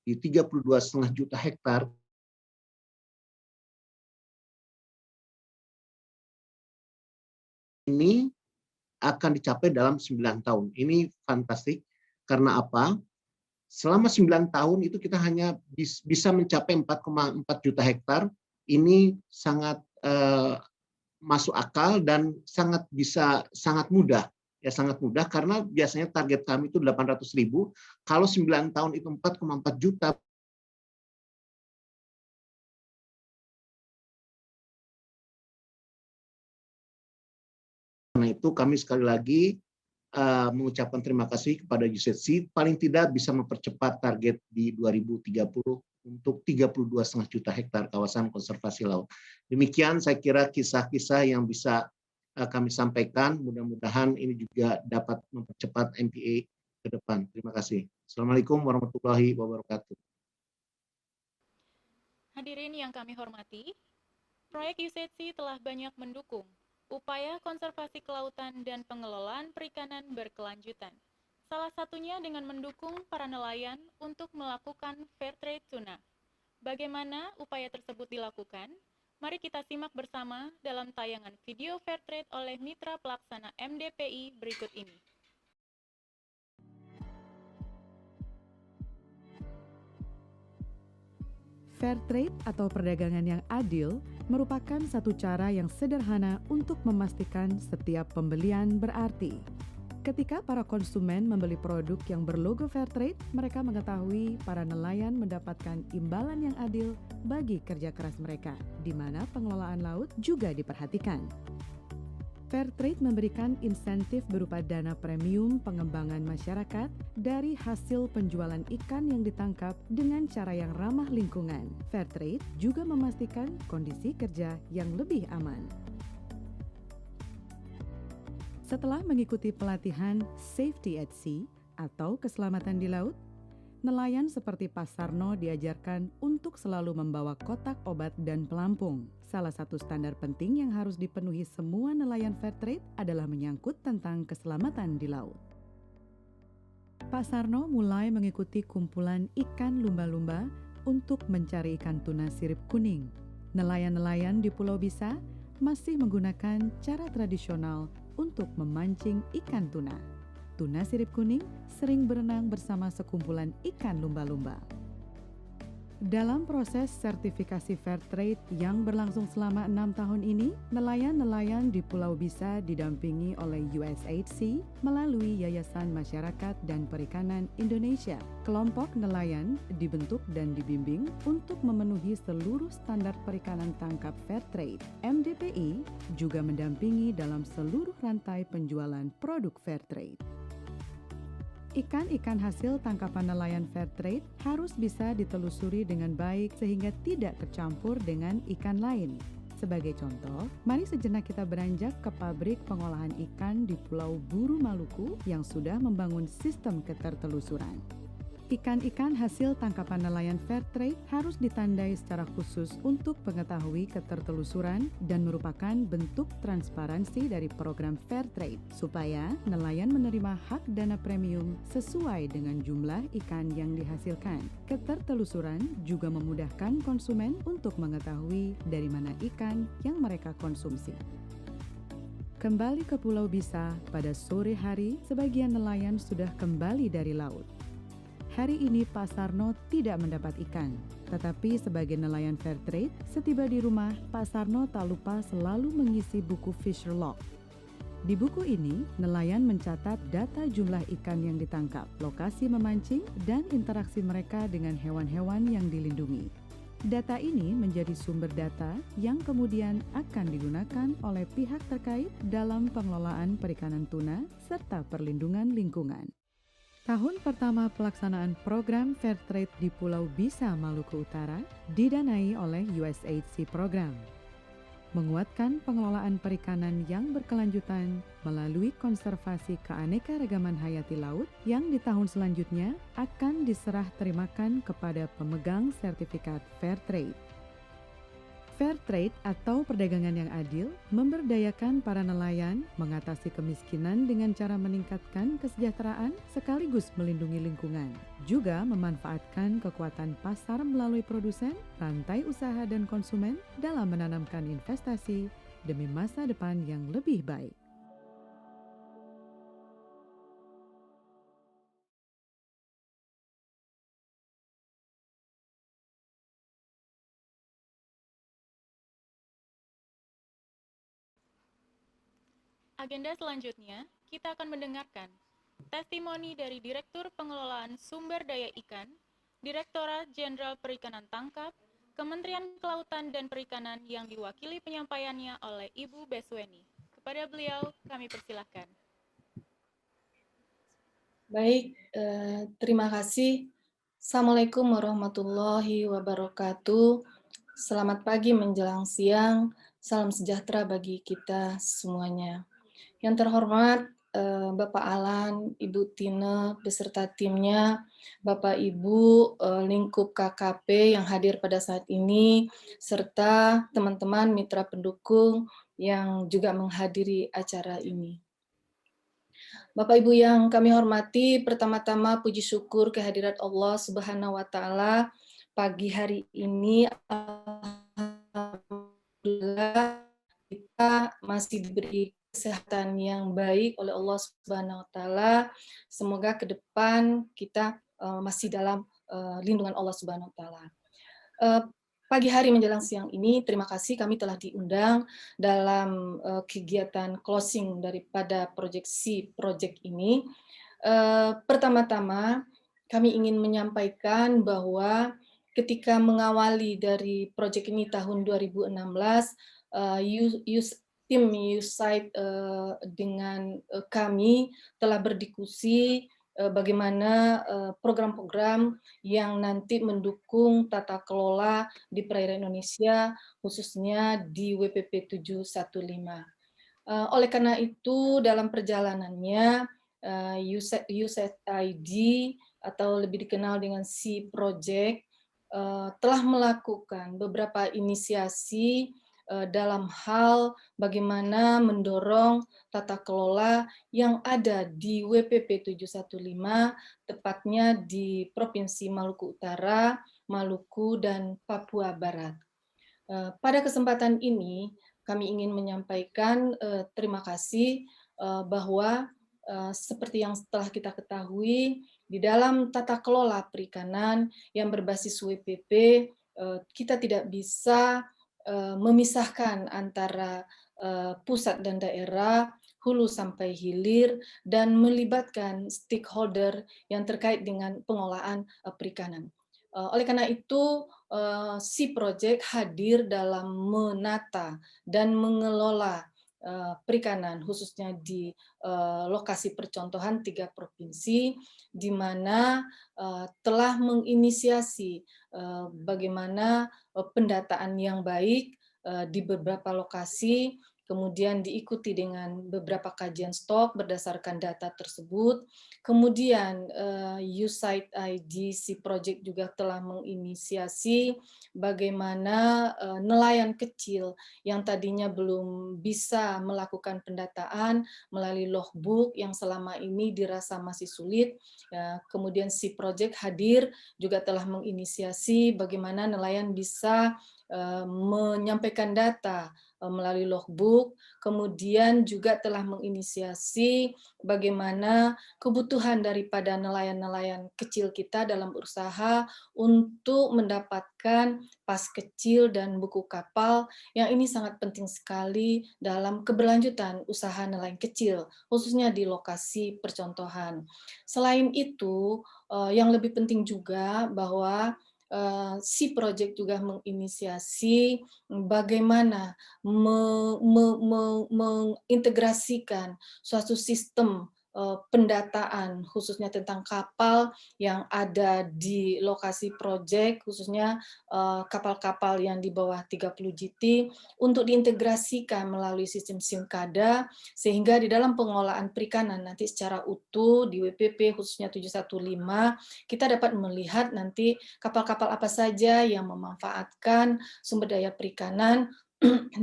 di 32,5 juta hektar ini akan dicapai dalam 9 tahun. Ini fantastik karena apa? Selama 9 tahun itu kita hanya bisa mencapai 4,4 juta hektar. Ini sangat masuk akal dan sangat mudah. Ya sangat mudah karena biasanya target kami itu 800.000. Kalau 9 tahun itu 4,4 juta. Karena itu kami sekali lagi mengucapkan terima kasih kepada UZC, paling tidak bisa mempercepat target di 2030 untuk 32,5 juta hektar kawasan konservasi laut. Demikian saya kira kisah-kisah yang bisa kami sampaikan, mudah-mudahan ini juga dapat mempercepat MPA ke depan. Terima kasih. Assalamualaikum warahmatullahi wabarakatuh. Hadirin yang kami hormati, proyek UZC telah banyak mendukung upaya konservasi kelautan dan pengelolaan perikanan berkelanjutan. Salah satunya dengan mendukung para nelayan untuk melakukan fair trade tuna. Bagaimana upaya tersebut dilakukan? Mari kita simak bersama dalam tayangan video fair trade oleh Mitra Pelaksana MDPI berikut ini. Fair trade atau perdagangan yang adil merupakan satu cara yang sederhana untuk memastikan setiap pembelian berarti. Ketika para konsumen membeli produk yang berlogo Fairtrade, mereka mengetahui para nelayan mendapatkan imbalan yang adil bagi kerja keras mereka, di mana pengelolaan laut juga diperhatikan. Fairtrade memberikan insentif berupa dana premium pengembangan masyarakat dari hasil penjualan ikan yang ditangkap dengan cara yang ramah lingkungan. Fairtrade juga memastikan kondisi kerja yang lebih aman. Setelah mengikuti pelatihan Safety at Sea atau keselamatan di laut, nelayan seperti Pak Sarno diajarkan untuk selalu membawa kotak obat dan pelampung. Salah satu standar penting yang harus dipenuhi semua nelayan Fairtrade adalah menyangkut tentang keselamatan di laut. Pak Sarno mulai mengikuti kumpulan ikan lumba-lumba untuk mencari ikan tuna sirip kuning. Nelayan-nelayan di Pulau Bisa masih menggunakan cara tradisional untuk memancing ikan tuna. Tuna sirip kuning sering berenang bersama sekumpulan ikan lumba-lumba. Dalam proses sertifikasi Fairtrade yang berlangsung selama 6 tahun ini, nelayan-nelayan di Pulau Bisa didampingi oleh USAID Sea melalui Yayasan Masyarakat dan Perikanan Indonesia. Kelompok nelayan dibentuk dan dibimbing untuk memenuhi seluruh standar perikanan tangkap Fairtrade. MDPI juga mendampingi dalam seluruh rantai penjualan produk Fairtrade. Ikan-ikan hasil tangkapan nelayan Fairtrade harus bisa ditelusuri dengan baik sehingga tidak tercampur dengan ikan lain. Sebagai contoh, mari sejenak kita beranjak ke pabrik pengolahan ikan di Pulau Buru Maluku yang sudah membangun sistem ketertelusuran. Ikan-ikan hasil tangkapan nelayan Fairtrade harus ditandai secara khusus untuk mengetahui ketertelusuran dan merupakan bentuk transparansi dari program Fairtrade supaya nelayan menerima hak dana premium sesuai dengan jumlah ikan yang dihasilkan. Ketertelusuran juga memudahkan konsumen untuk mengetahui dari mana ikan yang mereka konsumsi. Kembali ke Pulau Bisa, pada sore hari sebagian nelayan sudah kembali dari laut. Hari ini Pak Sarno tidak mendapat ikan, tetapi sebagai nelayan Fairtrade, setiba di rumah, Pak Sarno tak lupa selalu mengisi buku Fisher Log. Di buku ini, nelayan mencatat data jumlah ikan yang ditangkap, lokasi memancing, dan interaksi mereka dengan hewan-hewan yang dilindungi. Data ini menjadi sumber data yang kemudian akan digunakan oleh pihak terkait dalam pengelolaan perikanan tuna serta perlindungan lingkungan. Tahun pertama pelaksanaan program Fairtrade di Pulau Bisa, Maluku Utara, didanai oleh USAID Sea Program. Menguatkan pengelolaan perikanan yang berkelanjutan melalui konservasi keanekaragaman hayati laut yang di tahun selanjutnya akan diserah terimakan kepada pemegang sertifikat Fairtrade. Fairtrade atau perdagangan yang adil memberdayakan para nelayan mengatasi kemiskinan dengan cara meningkatkan kesejahteraan sekaligus melindungi lingkungan. Juga memanfaatkan kekuatan pasar melalui produsen, rantai usaha dan konsumen dalam menanamkan investasi demi masa depan yang lebih baik. Agenda selanjutnya, kita akan mendengarkan testimoni dari Direktur Pengelolaan Sumber Daya Ikan, Direktorat Jenderal Perikanan Tangkap, Kementerian Kelautan dan Perikanan yang diwakili penyampaiannya oleh Ibu Besweni. Kepada beliau, kami persilahkan. Baik, terima kasih. Assalamualaikum warahmatullahi wabarakatuh. Selamat pagi menjelang siang, salam sejahtera bagi kita semuanya. Yang terhormat Bapak Alan, Ibu Tine, beserta timnya, Bapak Ibu lingkup KKP yang hadir pada saat ini, serta teman-teman mitra pendukung yang juga menghadiri acara ini. Bapak Ibu yang kami hormati, pertama-tama puji syukur kehadirat Allah Subhanahu wa Ta'ala pagi hari ini. Alhamdulillah kita masih diberi kesehatan yang baik oleh Allah Subhanahu wa Ta'ala. Semoga ke depan kita masih dalam lindungan Allah Subhanahu wa Ta'ala. pagi hari menjelang siang ini, terima kasih kami telah diundang dalam kegiatan closing daripada proyeksi proyek ini. Pertama-tama, kami ingin menyampaikan bahwa ketika mengawali dari proyek ini tahun 2016, tim USAID dengan kami telah berdiskusi bagaimana program-program yang nanti mendukung tata kelola di perairan Indonesia, khususnya di WPP 715. Oleh karena itu, dalam perjalanannya, USAID atau lebih dikenal dengan Sea Project telah melakukan beberapa inisiasi dalam hal bagaimana mendorong tata kelola yang ada di WPP 715, tepatnya di Provinsi Maluku Utara, Maluku, dan Papua Barat. Pada kesempatan ini, kami ingin menyampaikan terima kasih bahwa seperti yang telah kita ketahui, di dalam tata kelola perikanan yang berbasis WPP, kita tidak bisa memisahkan antara pusat dan daerah, hulu sampai hilir, dan melibatkan stakeholder yang terkait dengan pengolahan perikanan. Oleh karena itu, Sea Project hadir dalam menata dan mengelola perikanan, khususnya di lokasi percontohan 3 provinsi, di mana telah menginisiasi bagaimana pendataan yang baik di beberapa lokasi, kemudian diikuti dengan beberapa kajian stok berdasarkan data tersebut. Kemudian USAID Sea Project juga telah menginisiasi bagaimana nelayan kecil yang tadinya belum bisa melakukan pendataan melalui logbook yang selama ini dirasa masih sulit. Kemudian Sea Project hadir juga telah menginisiasi bagaimana nelayan bisa menyampaikan data melalui logbook, kemudian juga telah menginisiasi bagaimana kebutuhan daripada nelayan-nelayan kecil kita dalam berusaha untuk mendapatkan pas kecil dan buku kapal, yang ini sangat penting sekali dalam keberlanjutan usaha nelayan kecil, khususnya di lokasi percontohan. Selain itu, yang lebih penting juga bahwa Sea Project juga menginisiasi bagaimana mengintegrasikan suatu sistem pendataan khususnya tentang kapal yang ada di lokasi proyek, khususnya kapal-kapal yang di bawah 30 GT untuk diintegrasikan melalui sistem SIMKADA, sehingga di dalam pengolahan perikanan nanti secara utuh di WPP khususnya 715 kita dapat melihat nanti kapal-kapal apa saja yang memanfaatkan sumber daya perikanan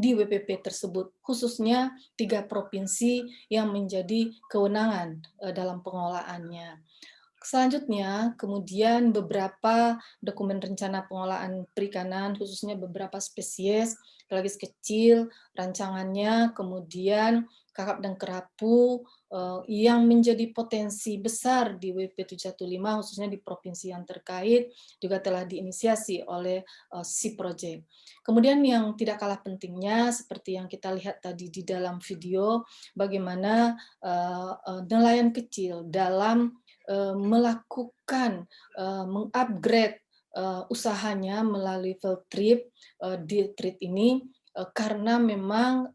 di WPP tersebut, khususnya 3 provinsi yang menjadi kewenangan dalam pengolahannya. Selanjutnya, kemudian beberapa dokumen rencana pengolahan perikanan, khususnya beberapa spesies, pelagis kecil, rancangannya, kemudian kakap dan kerapu, yang menjadi potensi besar di WP 715, khususnya di provinsi yang terkait, juga telah diinisiasi oleh Sea Project. Kemudian yang tidak kalah pentingnya, seperti yang kita lihat tadi di dalam video, bagaimana nelayan kecil dalam melakukan mengupgrade usahanya melalui field trip di trip ini, karena memang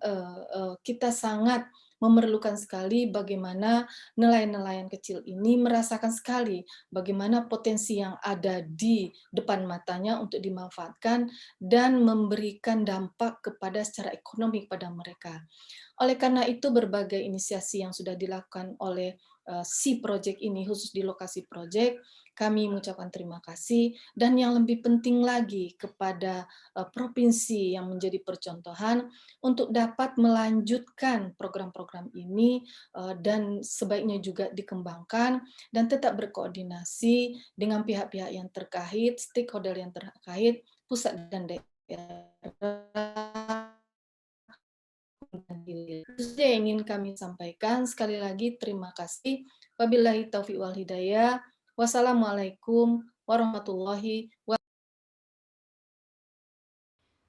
kita sangat memerlukan sekali bagaimana nelayan-nelayan kecil ini merasakan sekali bagaimana potensi yang ada di depan matanya untuk dimanfaatkan dan memberikan dampak kepada secara ekonomi pada mereka. Oleh karena itu, berbagai inisiasi yang sudah dilakukan oleh Sea Project ini, khusus di lokasi project, kami mengucapkan terima kasih, dan yang lebih penting lagi kepada provinsi yang menjadi percontohan untuk dapat melanjutkan program-program ini dan sebaiknya juga dikembangkan dan tetap berkoordinasi dengan pihak-pihak yang terkait, stakeholder yang terkait, pusat dan daerah. Itu yang ingin kami sampaikan. Sekali lagi terima kasih. Wabillahi taufiq wal hidayah. Wassalamualaikum warahmatullahi wabarakatuh.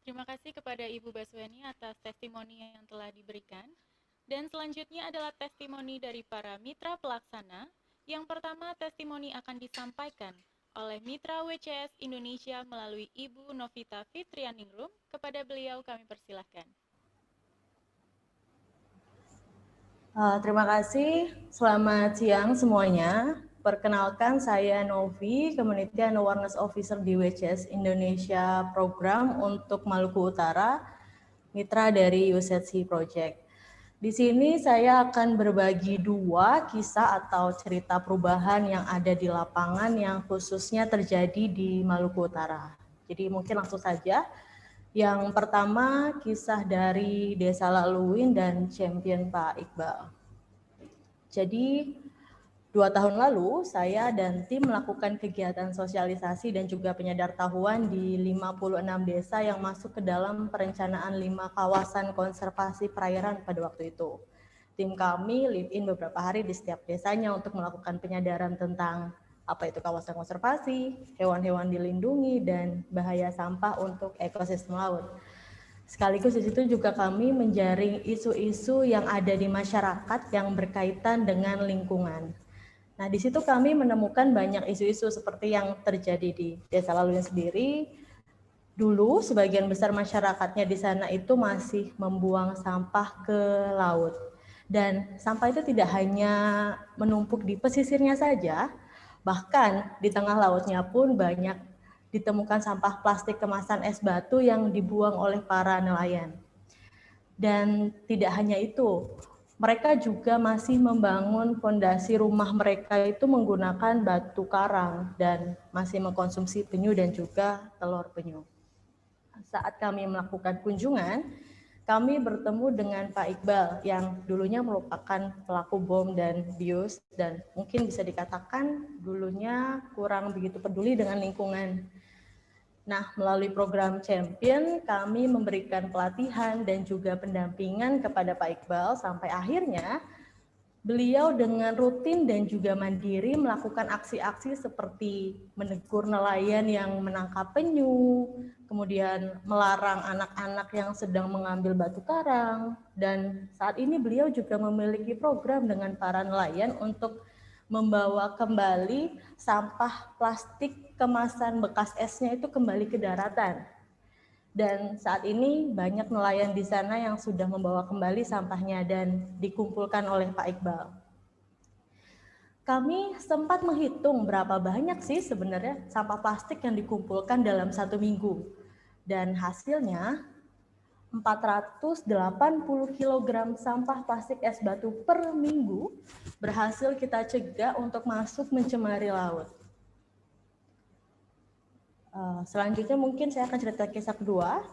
Terima kasih kepada Ibu Basweni atas testimoni yang telah diberikan. Dan selanjutnya adalah testimoni dari para mitra pelaksana. Yang pertama, testimoni akan disampaikan oleh Mitra WCS Indonesia melalui Ibu Novita Fitrianingrum. Kepada beliau kami persilahkan. Terima kasih, selamat siang semuanya. Perkenalkan, saya Novi, Community and Awareness Officer di WCS Indonesia Program untuk Maluku Utara, mitra dari USC Project. Di sini saya akan berbagi 2 kisah atau cerita perubahan yang ada di lapangan yang khususnya terjadi di Maluku Utara. Jadi mungkin langsung saja. Yang pertama, kisah dari Desa Laluin dan Champion Pak Iqbal. Jadi 2 tahun lalu, saya dan tim melakukan kegiatan sosialisasi dan juga penyadartahuan di 56 desa yang masuk ke dalam perencanaan 5 kawasan konservasi perairan pada waktu itu. Tim kami live in beberapa hari di setiap desanya untuk melakukan penyadaran tentang apa itu kawasan konservasi, hewan-hewan dilindungi, dan bahaya sampah untuk ekosistem laut. Sekaligus di situ juga kami menjaring isu-isu yang ada di masyarakat yang berkaitan dengan lingkungan. Nah, di situ kami menemukan banyak isu-isu seperti yang terjadi di Desa Laluin sendiri. Dulu, sebagian besar masyarakatnya di sana itu masih membuang sampah ke laut. Dan sampah itu tidak hanya menumpuk di pesisirnya saja, bahkan di tengah lautnya pun banyak ditemukan sampah plastik kemasan es batu yang dibuang oleh para nelayan. Dan tidak hanya itu, mereka juga masih membangun fondasi rumah mereka itu menggunakan batu karang dan masih mengkonsumsi penyu dan juga telur penyu. Saat kami melakukan kunjungan, kami bertemu dengan Pak Iqbal yang dulunya merupakan pelaku bom dan bius dan mungkin bisa dikatakan dulunya kurang begitu peduli dengan lingkungan. Nah, melalui program Champion, kami memberikan pelatihan dan juga pendampingan kepada Pak Iqbal sampai akhirnya beliau dengan rutin dan juga mandiri melakukan aksi-aksi seperti menegur nelayan yang menangkap penyu, kemudian melarang anak-anak yang sedang mengambil batu karang, dan saat ini beliau juga memiliki program dengan para nelayan untuk membawa kembali sampah plastik kemasan bekas esnya itu kembali ke daratan. Dan saat ini banyak nelayan di sana yang sudah membawa kembali sampahnya dan dikumpulkan oleh Pak Iqbal. Kami sempat menghitung berapa banyak sih sebenarnya sampah plastik yang dikumpulkan dalam 1 minggu. Dan hasilnya 480 kg sampah plastik es batu per minggu berhasil kita cegah untuk masuk mencemari laut. Selanjutnya mungkin saya akan cerita kisah kedua.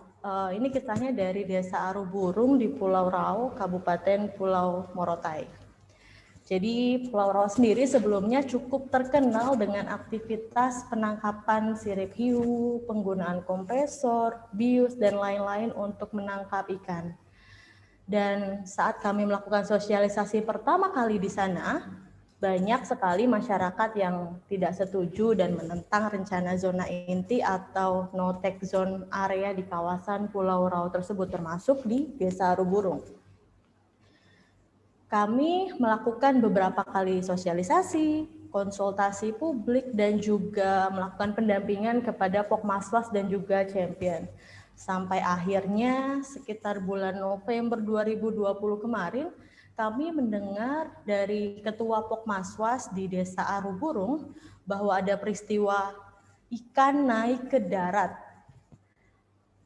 Ini kisahnya dari Desa Aruburung di Pulau Rau, Kabupaten Pulau Morotai. Jadi Pulau Rau sendiri sebelumnya cukup terkenal dengan aktivitas penangkapan sirip hiu, penggunaan kompresor, bius, dan lain-lain untuk menangkap ikan. Dan saat kami melakukan sosialisasi pertama kali di sana, banyak sekali masyarakat yang tidak setuju dan menentang rencana zona inti atau no-take zone area di kawasan Pulau Rau tersebut, termasuk di Desa Aruburung. Kami melakukan beberapa kali sosialisasi, konsultasi publik, dan juga melakukan pendampingan kepada Pokmaswas dan juga Champion. Sampai akhirnya sekitar bulan November 2020 kemarin, kami mendengar dari Ketua Pokmaswas di Desa Aruburung bahwa ada peristiwa ikan naik ke darat.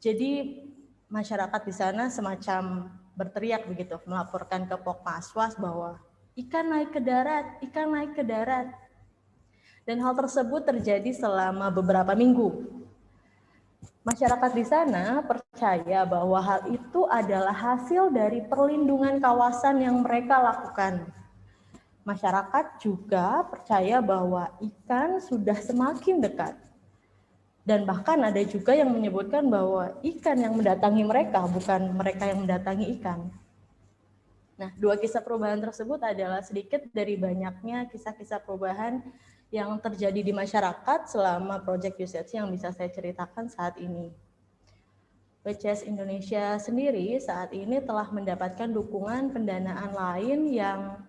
Jadi masyarakat di sana semacam berteriak begitu, melaporkan ke Pokmaswas bahwa ikan naik ke darat, ikan naik ke darat. Dan hal tersebut terjadi selama beberapa minggu. Masyarakat di sana percaya bahwa hal itu adalah hasil dari perlindungan kawasan yang mereka lakukan. Masyarakat juga percaya bahwa ikan sudah semakin dekat. Dan bahkan ada juga yang menyebutkan bahwa ikan yang mendatangi mereka, bukan mereka yang mendatangi ikan. Nah, 2 kisah perubahan tersebut adalah sedikit dari banyaknya kisah-kisah perubahan yang terjadi di masyarakat selama Project USC yang bisa saya ceritakan saat ini. WCS Indonesia sendiri saat ini telah mendapatkan dukungan pendanaan lain yang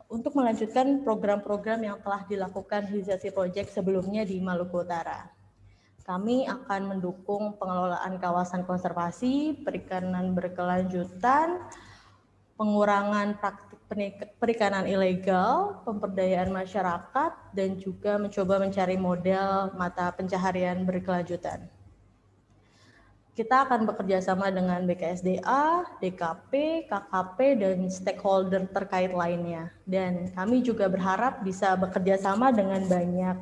untuk melanjutkan program-program yang telah dilakukan Hilirisasi Project sebelumnya di Maluku Utara. Kami akan mendukung pengelolaan kawasan konservasi, perikanan berkelanjutan, pengurangan praktik perikanan ilegal, pemberdayaan masyarakat, dan juga mencoba mencari model mata pencaharian berkelanjutan. Kita akan bekerja sama dengan BKSDA, DKP, KKP, dan stakeholder terkait lainnya. Dan kami juga berharap bisa bekerja sama dengan banyak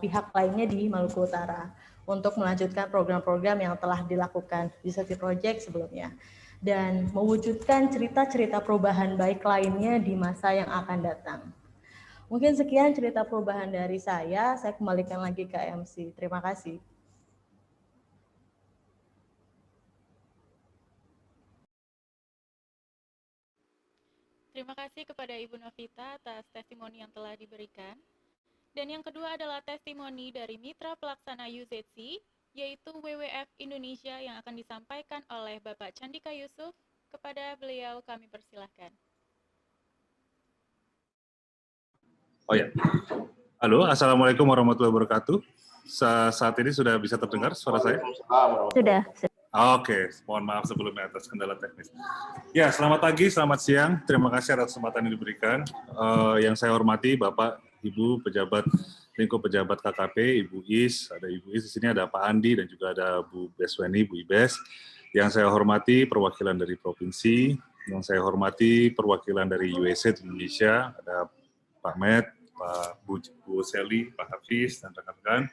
pihak lainnya di Maluku Utara untuk melanjutkan program-program yang telah dilakukan di Hilirisasi Project sebelumnya. Dan mewujudkan cerita-cerita perubahan baik lainnya di masa yang akan datang. Mungkin sekian cerita perubahan dari saya kembalikan lagi ke MC. Terima kasih. Terima kasih kepada Ibu Novita atas testimoni yang telah diberikan. Dan yang kedua adalah testimoni dari Mitra Pelaksana UZC, yaitu WWF Indonesia yang akan disampaikan oleh Bapak Chandika Yusuf. Kepada beliau kami persilahkan. Oh ya, halo, Assalamualaikum warahmatullahi wabarakatuh. Saat ini sudah bisa terdengar suara saya? Sudah. Oke, mohon maaf sebelumnya atas kendala teknis. Ya, selamat pagi, selamat siang. Terima kasih atas kesempatan yang diberikan. Yang saya hormati Bapak, Ibu, pejabat lingkup pejabat KKP, Ibu Is, ada Ibu Is di sini, ada Pak Andi, dan juga ada Bu Besweni, Bu Ibes. Yang saya hormati perwakilan dari provinsi, yang saya hormati perwakilan dari USAID Indonesia, ada Pak Med, Pak Bu Seli, Pak Hafiz, dan rekan-rekan.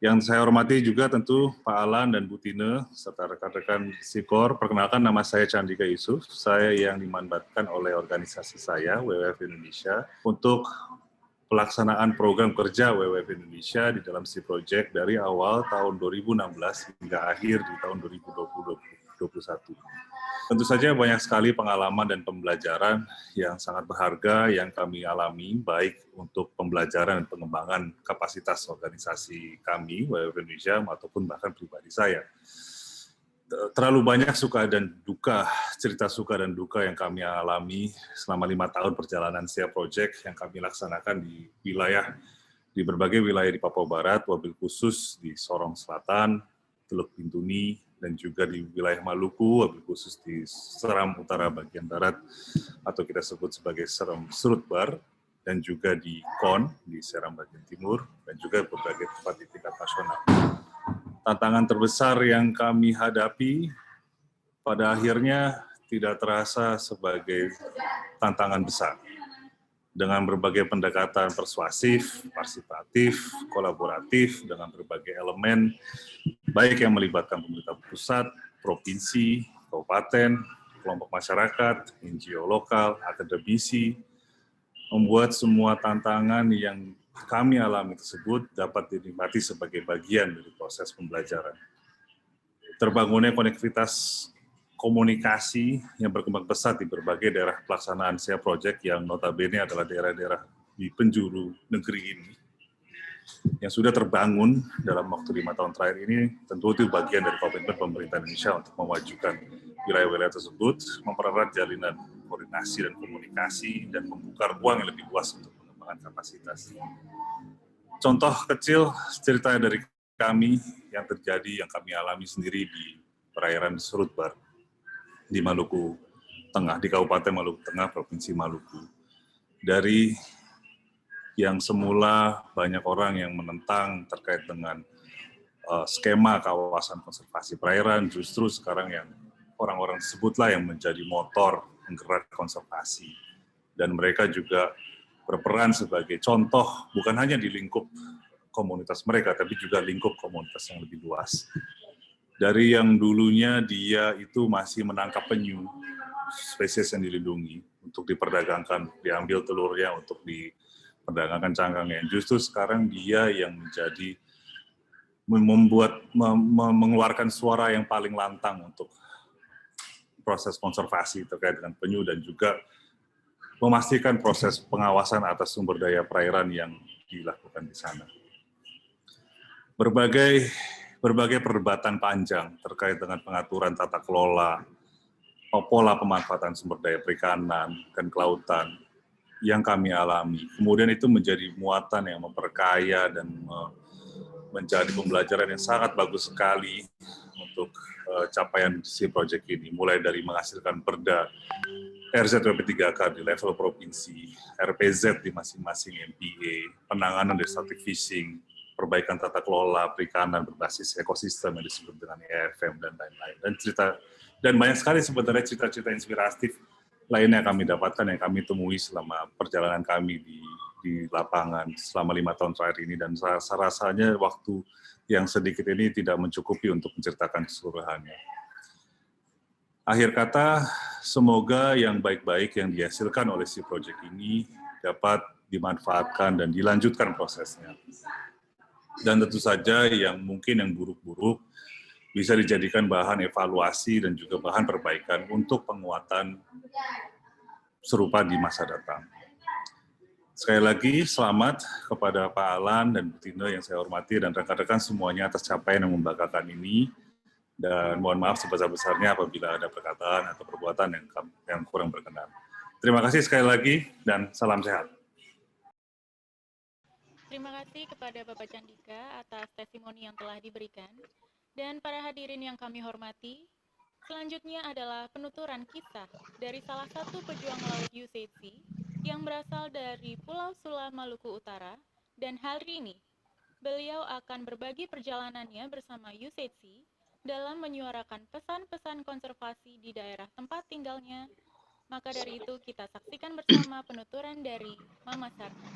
Yang saya hormati juga tentu Pak Alan dan Bu Tine, serta rekan-rekan SIPOR. Perkenalkan, nama saya Chandika Yusuf. Saya yang dimandatkan oleh organisasi saya, WWF Indonesia, untuk pelaksanaan program kerja WWF Indonesia di dalam SI Project dari awal tahun 2016 hingga akhir di tahun 2021. Tentu saja banyak sekali pengalaman dan pembelajaran yang sangat berharga yang kami alami, baik untuk pembelajaran dan pengembangan kapasitas organisasi kami, WWF Indonesia, ataupun bahkan pribadi saya. Terlalu banyak suka dan duka, cerita suka dan duka yang kami alami selama 5 tahun perjalanan SIA Project yang kami laksanakan di berbagai wilayah di Papua Barat, wabil khusus di Sorong Selatan, Teluk Bintuni, dan juga di wilayah Maluku, wabil khusus di Seram Utara bagian barat, atau kita sebut sebagai Seram Surutbar, dan juga di Kon, di Seram bagian timur, dan juga berbagai tempat di tingkat nasional. Tantangan terbesar yang kami hadapi pada akhirnya tidak terasa sebagai tantangan besar. Dengan berbagai pendekatan persuasif, partisipatif, kolaboratif, dengan berbagai elemen, baik yang melibatkan pemerintah pusat, provinsi, kabupaten, kelompok masyarakat, NGO lokal, akademisi, membuat semua tantangan yang kami alami tersebut dapat dinikmati sebagai bagian dari proses pembelajaran. Terbangunnya konektivitas komunikasi yang berkembang pesat di berbagai daerah pelaksanaan SIA Project yang notabene adalah daerah-daerah di penjuru negeri ini, yang sudah terbangun dalam waktu 5 tahun terakhir ini, tentu itu bagian dari komitmen pemerintah Indonesia untuk memajukan wilayah-wilayah tersebut, mempererat jalinan koordinasi dan komunikasi, dan membuka ruang yang lebih luas untuk pengembangan kapasitas. Contoh kecil cerita dari kami yang terjadi, yang kami alami sendiri di perairan Surutbar, di Maluku Tengah, di Kabupaten Maluku Tengah, Provinsi Maluku. Dari yang semula banyak orang yang menentang terkait dengan skema kawasan konservasi perairan, justru sekarang yang orang-orang tersebutlah yang menjadi motor penggerak konservasi. Dan mereka juga berperan sebagai contoh, bukan hanya di lingkup komunitas mereka, tapi juga lingkup komunitas yang lebih luas. Dari yang dulunya dia itu masih menangkap penyu, spesies yang dilindungi, untuk diperdagangkan, diambil telurnya untuk diperdagangkan cangkangnya. Justru sekarang dia yang menjadi mengeluarkan suara yang paling lantang untuk proses konservasi terkait dengan penyu, dan juga memastikan proses pengawasan atas sumber daya perairan yang dilakukan di sana. Berbagai berbagai perdebatan panjang terkait dengan pengaturan tata kelola, pola pemanfaatan sumber daya perikanan dan kelautan yang kami alami. Kemudian itu menjadi muatan yang memperkaya dan menjadi pembelajaran yang sangat bagus sekali untuk capaian si proyek ini, mulai dari menghasilkan perda RZWP3K di level provinsi, RPZ di masing-masing MPA, penanganan destructive fishing, perbaikan tata kelola perikanan berbasis ekosistem yang disebut dengan EFM dan lain-lain. Dan banyak sekali sebenarnya cerita-cerita inspiratif lainnya yang kami dapatkan, yang kami temui selama perjalanan kami di lapangan selama 5 tahun terakhir ini, dan rasanya waktu yang sedikit ini tidak mencukupi untuk menceritakan keseluruhannya. Akhir kata, semoga yang baik-baik yang dihasilkan oleh si proyek ini dapat dimanfaatkan dan dilanjutkan prosesnya. Dan tentu saja yang mungkin yang buruk-buruk bisa dijadikan bahan evaluasi dan juga bahan perbaikan untuk penguatan serupa di masa datang. Sekali lagi, selamat kepada Pak Alan dan Bu Tino yang saya hormati dan rekan-rekan semuanya atas capaian yang membanggakan ini. Dan mohon maaf sebesar-besarnya apabila ada perkataan atau perbuatan yang kurang berkenan. Terima kasih sekali lagi dan salam sehat. Terima kasih kepada Bapak Candika atas testimoni yang telah diberikan. Dan para hadirin yang kami hormati, selanjutnya adalah penuturan kisah dari salah satu pejuang laut UCC yang berasal dari Pulau Sula, Maluku Utara, dan hari ini beliau akan berbagi perjalanannya bersama UCC dalam menyuarakan pesan-pesan konservasi di daerah tempat tinggalnya. Maka dari itu kita saksikan bersama penuturan dari Mama Sarna.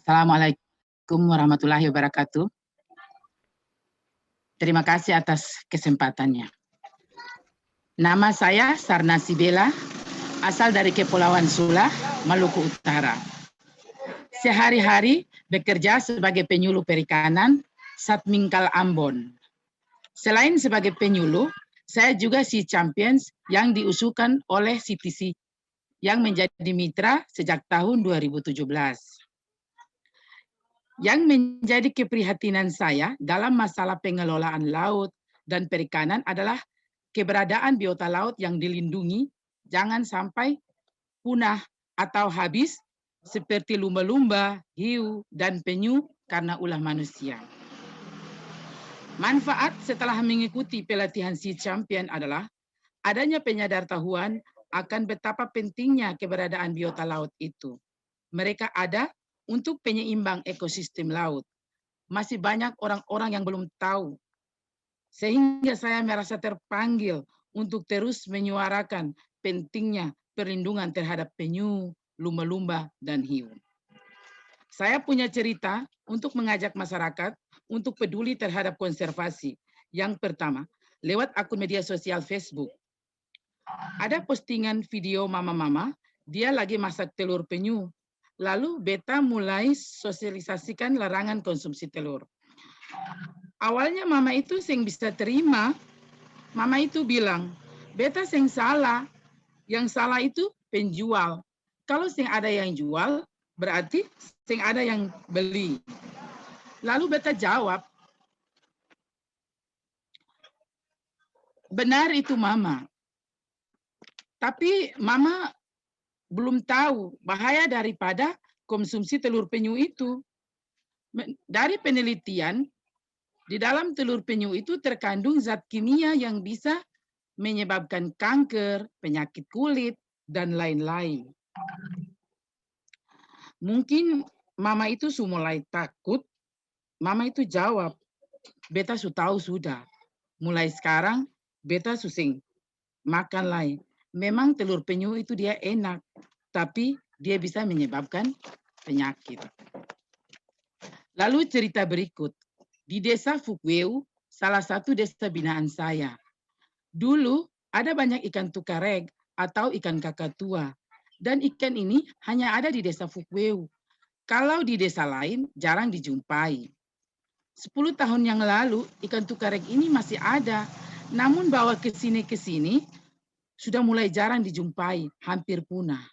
Assalamualaikum warahmatullahi wabarakatuh. Terima kasih atas kesempatannya. Nama saya Sarna Sibela, asal dari Kepulauan Sula, Maluku Utara. Sehari-hari bekerja sebagai penyuluh perikanan Satmingkal Ambon. Selain sebagai penyuluh, saya juga si champions yang diusulkan oleh CTC yang menjadi mitra sejak tahun 2017. Yang menjadi keprihatinan saya dalam masalah pengelolaan laut dan perikanan adalah keberadaan biota laut yang dilindungi jangan sampai punah atau habis seperti lumba-lumba, hiu, dan penyu karena ulah manusia. Manfaat setelah mengikuti pelatihan Sea Champion adalah adanya penyadaran akan betapa pentingnya keberadaan biota laut itu. Mereka ada untuk penyeimbang ekosistem laut. Masih banyak orang-orang yang belum tahu. Sehingga saya merasa terpanggil untuk terus menyuarakan pentingnya perlindungan terhadap penyu, lumba-lumba, dan hiu. Saya punya cerita untuk mengajak masyarakat untuk peduli terhadap konservasi. Yang pertama, lewat akun media sosial Facebook. Ada postingan video mama-mama, dia lagi masak telur penyu. Lalu beta mulai sosialisasikan larangan konsumsi telur. Awalnya mama itu sing bisa terima, mama itu bilang, beta sing salah, yang salah itu penjual. Kalau sing ada yang jual, berarti sing ada yang beli. Lalu beta jawab, benar itu mama. Tapi mama belum tahu bahaya daripada konsumsi telur penyu itu. Dari penelitian, di dalam telur penyu itu terkandung zat kimia yang bisa menyebabkan kanker, penyakit kulit, dan lain-lain. Mungkin mama itu mulai takut, mama itu jawab, beta tahu sudah. Mulai sekarang, beta susing makan lain. Memang telur penyu itu dia enak, tapi dia bisa menyebabkan penyakit. Lalu cerita berikut. Di desa Fukweu, salah satu desa binaan saya. Dulu ada banyak ikan tukareg atau ikan kakatua. Dan ikan ini hanya ada di desa Fukweu. Kalau di desa lain jarang dijumpai. 10 tahun yang lalu ikan tukareg ini masih ada. Namun bawa ke sini sudah mulai jarang dijumpai, hampir punah.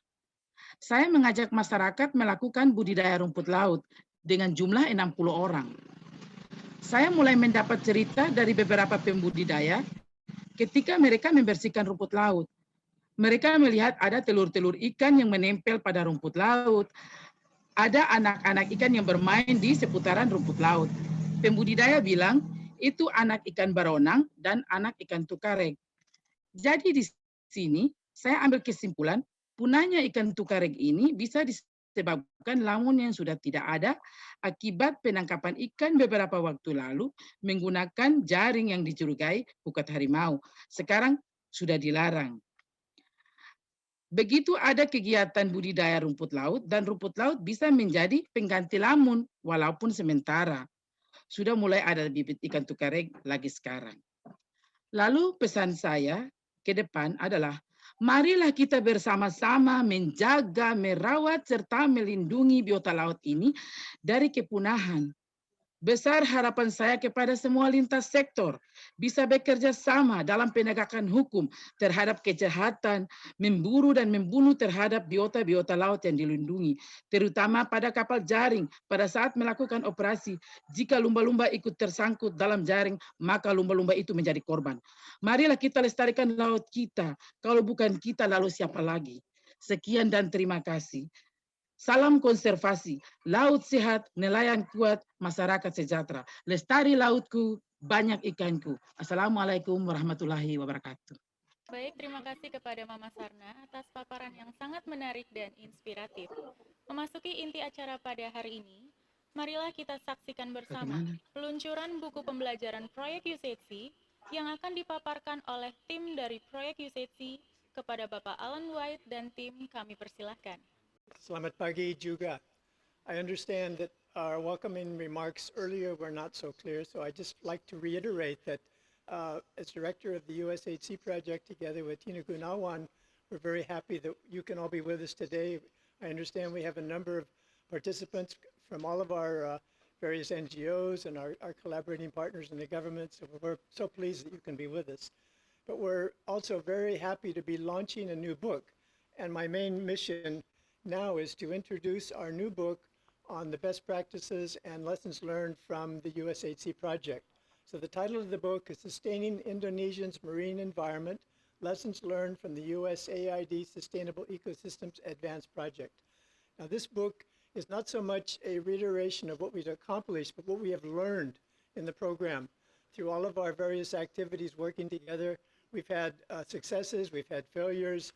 Saya mengajak masyarakat melakukan budidaya rumput laut dengan jumlah 60 orang. Saya mulai mendapat cerita dari beberapa pembudidaya ketika mereka membersihkan rumput laut. Mereka melihat ada telur-telur ikan yang menempel pada rumput laut. Ada anak-anak ikan yang bermain di seputaran rumput laut. Pembudidaya bilang, itu anak ikan baronang dan anak ikan tukareg. Jadi di sini saya ambil kesimpulan, punahnya ikan tukareg ini bisa disebabkan lamun yang sudah tidak ada akibat penangkapan ikan beberapa waktu lalu menggunakan jaring yang dicurigai pukat harimau. Sekarang sudah dilarang. Begitu ada kegiatan budidaya rumput laut dan rumput laut bisa menjadi pengganti lamun walaupun sementara. Sudah mulai ada bibit ikan tukareg lagi sekarang. Lalu pesan saya ke depan adalah, marilah kita bersama-sama menjaga, merawat, serta melindungi biota laut ini dari kepunahan. Besar harapan saya kepada semua lintas sektor bisa bekerja sama dalam penegakan hukum terhadap kejahatan, memburu dan membunuh terhadap biota-biota laut yang dilindungi, terutama pada kapal jaring pada saat melakukan operasi. Jika lumba-lumba ikut tersangkut dalam jaring, maka lumba-lumba itu menjadi korban. Marilah kita lestarikan laut kita, kalau bukan kita lalu siapa lagi? Sekian dan terima kasih. Salam konservasi, laut sehat, nelayan kuat, masyarakat sejahtera. Lestari lautku, banyak ikanku. Assalamualaikum warahmatullahi wabarakatuh. Baik, terima kasih kepada Mama Sarna atas paparan yang sangat menarik dan inspiratif. Memasuki inti acara pada hari ini, marilah kita saksikan bersama peluncuran buku pembelajaran proyek USAID yang akan dipaparkan oleh tim dari proyek USAID kepada Bapak Alan White dan tim. Kami persilahkan. Selamat pagi juga. I understand that our welcoming remarks earlier were not so clear, so I just like to reiterate that as director of the USHC project together with Tina Gunawan, we're very happy that you can all be with us today. I understand we have a number of participants from all of our various NGOs and our collaborating partners in the government, so we're so pleased that you can be with us. But we're also very happy to be launching a new book, and my main mission now is to introduce our new book on the best practices and lessons learned from the USHC project. So the title of the book is Sustaining Indonesia's Marine Environment, Lessons Learned from the USAID Sustainable Ecosystems Advanced Project. Now this book is not so much a reiteration of what we've accomplished, but what we have learned in the program. Through all of our various activities working together, we've had successes, we've had failures,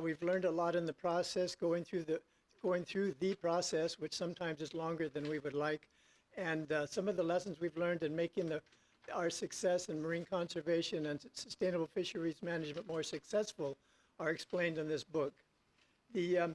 we've learned a lot in the process, going through the process, which sometimes is longer than we would like. And some of the lessons we've learned in making our success in marine conservation and sustainable fisheries management more successful are explained in this book. The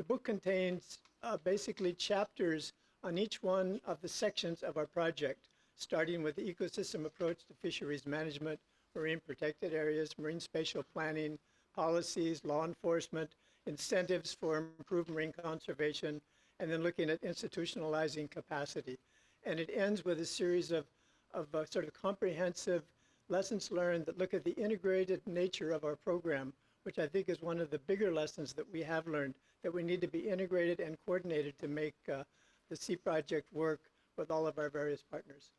book contains basically chapters on each one of the sections of our project, starting with the ecosystem approach to fisheries management, marine protected areas, marine spatial planning, policies, law enforcement, incentives for improved marine conservation, and then looking at institutionalizing capacity. And it ends with a series of sort of comprehensive lessons learned that look at the integrated nature of our program, which I think is one of the bigger lessons that we have learned, that we need to be integrated and coordinated to make the Sea Project work with all of our various partners.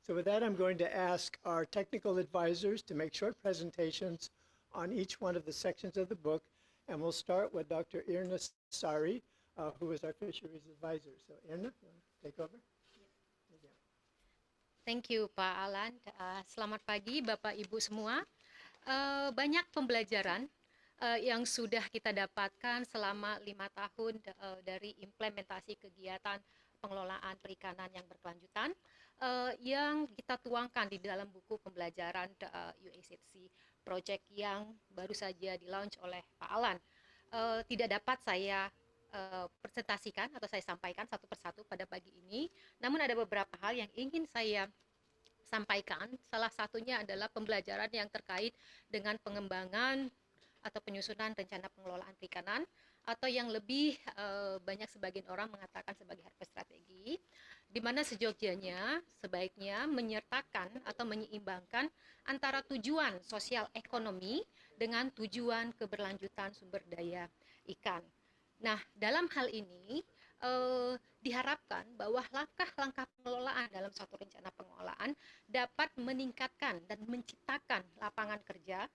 So with that, I'm going to ask our technical advisors to make short presentations on each one of the sections of the book, and we'll start with Dr. Irna Sari, who is our fisheries advisor. So Irna, you want to take over? Thank you, Pak Alan. Selamat pagi, Bapak Ibu semua. Banyak pembelajaran yang sudah kita dapatkan selama 5 tahun dari implementasi kegiatan pengelolaan perikanan yang berkelanjutan yang kita tuangkan di dalam buku pembelajaran USHC Project yang baru saja di-launch oleh Pak Alan. Tidak dapat saya presentasikan atau saya sampaikan satu persatu pada pagi ini, namun ada beberapa hal yang ingin saya sampaikan. Salah satunya adalah pembelajaran yang terkait dengan pengembangan atau penyusunan rencana pengelolaan perikanan, atau yang lebih banyak sebagian orang mengatakan sebagai harvest strategi, di mana sejogjanya sebaiknya menyertakan atau menyeimbangkan antara tujuan sosial ekonomi dengan tujuan keberlanjutan sumber daya ikan. Nah, dalam hal ini diharapkan bahwa langkah-langkah pengelolaan dalam suatu rencana pengelolaan dapat meningkatkan dan menciptakan lapangan kerja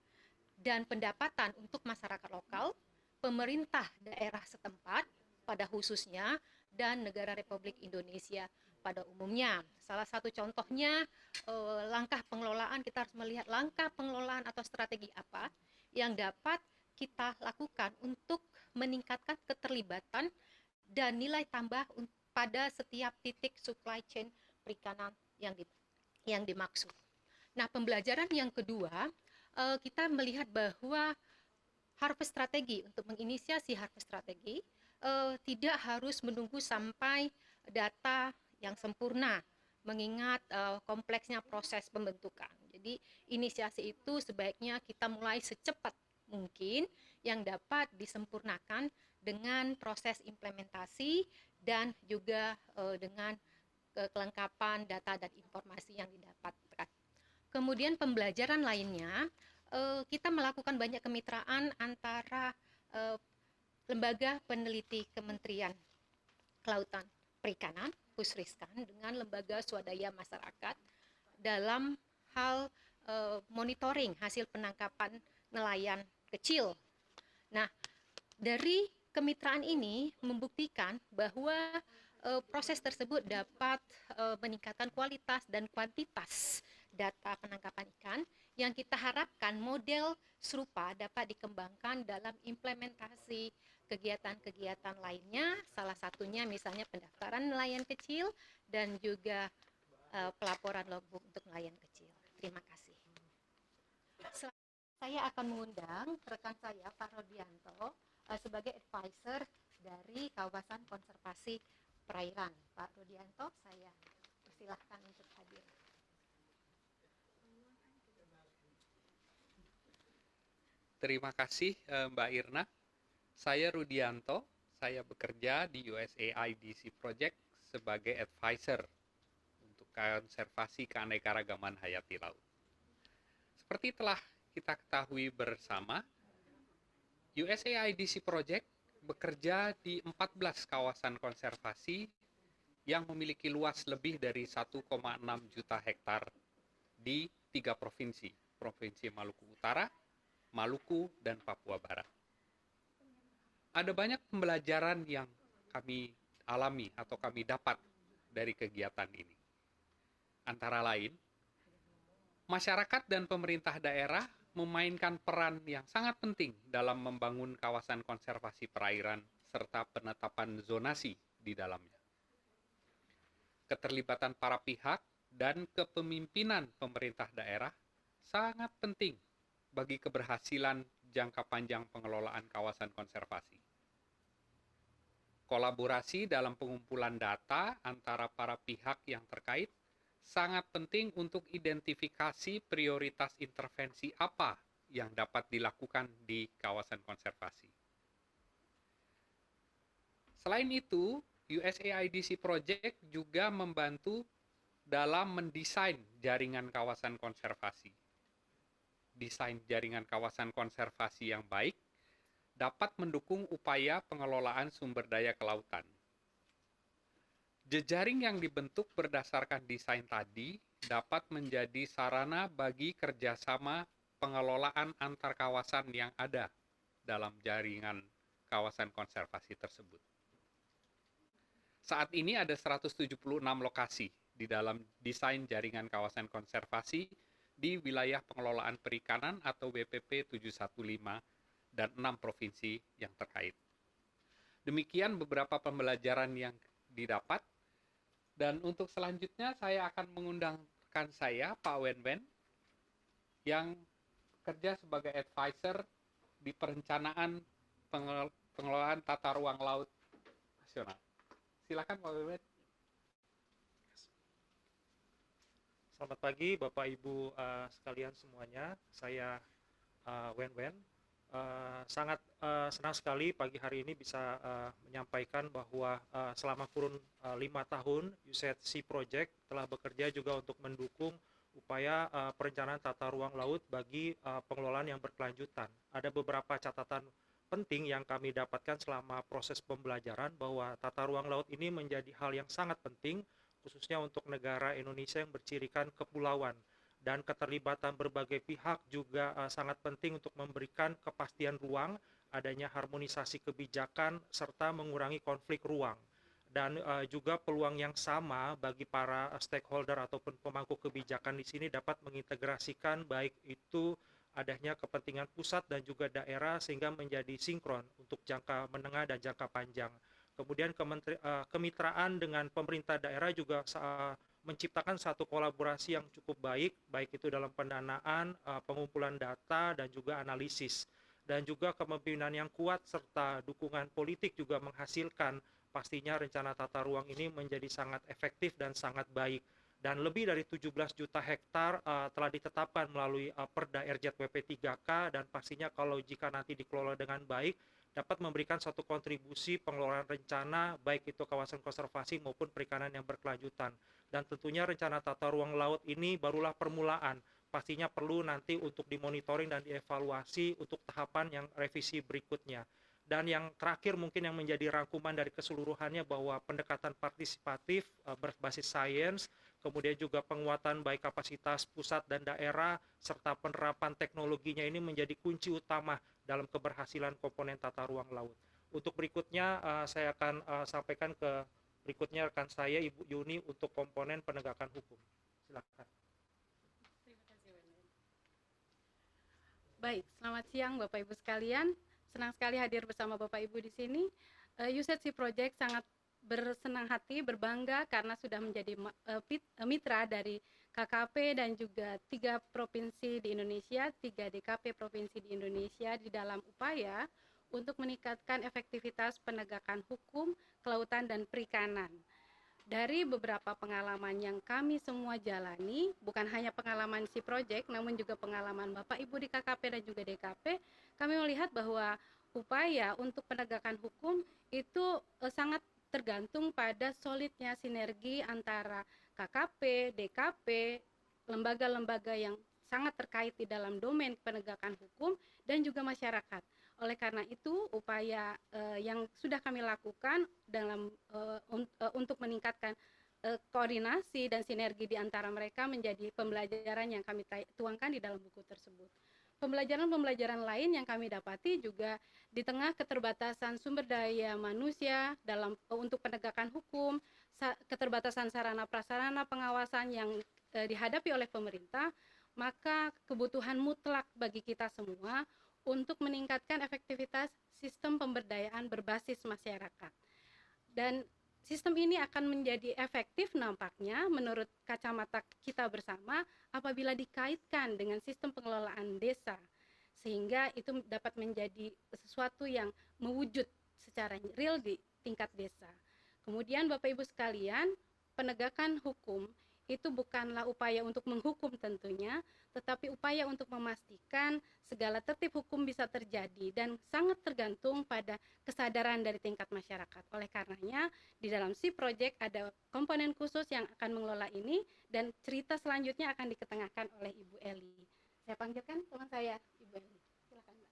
dan pendapatan untuk masyarakat lokal, pemerintah daerah setempat pada khususnya, dan negara Republik Indonesia pada umumnya. Salah satu contohnya langkah pengelolaan, kita harus melihat langkah pengelolaan atau strategi apa yang dapat kita lakukan untuk meningkatkan keterlibatan dan nilai tambah pada setiap titik supply chain perikanan yang dimaksud. Nah, pembelajaran yang kedua, kita melihat bahwa harvest strategi, untuk menginisiasi harvest strategi, tidak harus menunggu sampai data yang sempurna, mengingat kompleksnya proses pembentukan. Jadi, inisiasi itu sebaiknya kita mulai secepat mungkin yang dapat disempurnakan dengan proses implementasi dan juga dengan kelengkapan data dan informasi yang didapatkan. Kemudian pembelajaran lainnya, kita melakukan banyak kemitraan antara lembaga peneliti Kementerian Kelautan Perikanan, Pusriskan, dengan lembaga swadaya masyarakat dalam hal monitoring hasil penangkapan nelayan kecil. Nah, dari kemitraan ini membuktikan bahwa proses tersebut dapat meningkatkan kualitas dan kuantitas data penangkapan ikan, yang kita harapkan model serupa dapat dikembangkan dalam implementasi kegiatan-kegiatan lainnya, salah satunya misalnya pendaftaran nelayan kecil dan juga pelaporan logbook untuk nelayan kecil. Terima kasih. Saya akan mengundang rekan saya, Pak Rodianto, sebagai advisor dari kawasan konservasi perairan. Pak Rodianto, saya persilahkan untuk hadir. Terima kasih Mbak Irna. Saya Rudianto, saya bekerja di USAID Project sebagai advisor untuk konservasi keanekaragaman hayati laut. Seperti telah kita ketahui bersama, USAID Project bekerja di 14 kawasan konservasi yang memiliki luas lebih dari 1,6 juta hektar di 3 provinsi, Provinsi Maluku Utara, Maluku, dan Papua Barat. Ada banyak pembelajaran yang kami alami atau kami dapat dari kegiatan ini. Antara lain, masyarakat dan pemerintah daerah memainkan peran yang sangat penting dalam membangun kawasan konservasi perairan serta penetapan zonasi di dalamnya. Keterlibatan para pihak dan kepemimpinan pemerintah daerah sangat penting bagi keberhasilan jangka panjang pengelolaan kawasan konservasi. Kolaborasi dalam pengumpulan data antara para pihak yang terkait sangat penting untuk identifikasi prioritas intervensi apa yang dapat dilakukan di kawasan konservasi. Selain itu, USAID Project juga membantu dalam mendesain jaringan kawasan konservasi. Desain jaringan kawasan konservasi yang baik dapat mendukung upaya pengelolaan sumber daya kelautan. Jejaring yang dibentuk berdasarkan desain tadi dapat menjadi sarana bagi kerjasama pengelolaan antar kawasan yang ada dalam jaringan kawasan konservasi tersebut. Saat ini ada 176 lokasi di dalam desain jaringan kawasan konservasi di wilayah pengelolaan perikanan atau WPP 715 dan 6 provinsi yang terkait. Demikian beberapa pembelajaran yang didapat. Dan untuk selanjutnya saya akan mengundang rekan saya, Pak Wenwen, yang kerja sebagai advisor di perencanaan pengelolaan tata ruang laut nasional. Silakan Pak Wenwen. Selamat pagi Bapak Ibu sekalian semuanya. Saya Wenwen. Sangat senang sekali pagi hari ini bisa menyampaikan bahwa selama kurun 5 tahun USAID Project telah bekerja juga untuk mendukung upaya perencanaan tata ruang laut bagi pengelolaan yang berkelanjutan. Ada beberapa catatan penting yang kami dapatkan selama proses pembelajaran bahwa tata ruang laut ini menjadi hal yang sangat penting khususnya untuk negara Indonesia yang bercirikan kepulauan, dan keterlibatan berbagai pihak juga sangat penting untuk memberikan kepastian ruang, adanya harmonisasi kebijakan serta mengurangi konflik ruang. Dan juga peluang yang sama bagi para stakeholder ataupun pemangku kebijakan di sini dapat mengintegrasikan baik itu adanya kepentingan pusat dan juga daerah sehingga menjadi sinkron untuk jangka menengah dan jangka panjang. Kemudian kemitraan dengan pemerintah daerah juga menciptakan satu kolaborasi yang cukup baik, baik itu dalam pendanaan, pengumpulan data, dan juga analisis. Dan juga kepemimpinan yang kuat serta dukungan politik juga menghasilkan pastinya rencana tata ruang ini menjadi sangat efektif dan sangat baik. Dan lebih dari 17 juta hektar telah ditetapkan melalui Perda RZWP 3K, dan pastinya kalau jika nanti dikelola dengan baik, dapat memberikan satu kontribusi pengelolaan rencana, baik itu kawasan konservasi maupun perikanan yang berkelanjutan. Dan tentunya rencana tata ruang laut ini barulah permulaan, pastinya perlu nanti untuk dimonitoring dan dievaluasi untuk tahapan yang revisi berikutnya. Dan yang terakhir mungkin yang menjadi rangkuman dari keseluruhannya bahwa pendekatan partisipatif berbasis sains, kemudian juga penguatan baik kapasitas pusat dan daerah, serta penerapan teknologinya ini menjadi kunci utama dalam keberhasilan komponen tata ruang laut. Untuk berikutnya saya akan sampaikan ke berikutnya rekan saya Ibu Yuni untuk komponen penegakan hukum. Silakan. Terima kasih, baik, selamat siang Bapak Ibu sekalian. Senang sekali hadir bersama Bapak Ibu di sini. USEC Project sangat bersenang hati, berbangga karena sudah menjadi mitra dari KKP dan juga 3 provinsi di Indonesia, 3 DKP provinsi di Indonesia di dalam upaya untuk meningkatkan efektivitas penegakan hukum, kelautan, dan perikanan. Dari beberapa pengalaman yang kami semua jalani, bukan hanya pengalaman si project, namun juga pengalaman Bapak Ibu di KKP dan juga DKP, kami melihat bahwa upaya untuk penegakan hukum itu sangat tergantung pada solidnya sinergi antara KKP, DKP, lembaga-lembaga yang sangat terkait di dalam domain penegakan hukum, dan juga masyarakat. Oleh karena itu, upaya yang sudah kami lakukan dalam untuk meningkatkan koordinasi dan sinergi di antara mereka menjadi pembelajaran yang kami tuangkan di dalam buku tersebut. Pembelajaran-pembelajaran lain yang kami dapati juga di tengah keterbatasan sumber daya manusia untuk penegakan hukum, keterbatasan sarana prasarana pengawasan yang dihadapi oleh pemerintah, maka kebutuhan mutlak bagi kita semua untuk meningkatkan efektivitas sistem pemberdayaan berbasis masyarakat. Dan sistem ini akan menjadi efektif nampaknya menurut kacamata kita bersama apabila dikaitkan dengan sistem pengelolaan desa, sehingga itu dapat menjadi sesuatu yang mewujud secara real di tingkat desa. Kemudian Bapak Ibu sekalian, penegakan hukum itu bukanlah upaya untuk menghukum tentunya, tetapi upaya untuk memastikan segala tertib hukum bisa terjadi dan sangat tergantung pada kesadaran dari tingkat masyarakat. Oleh karenanya, di dalam si project ada komponen khusus yang akan mengelola ini dan cerita selanjutnya akan diketengahkan oleh Ibu Eli. Saya panggilkan teman saya, Ibu Eli. Silakan, Mbak.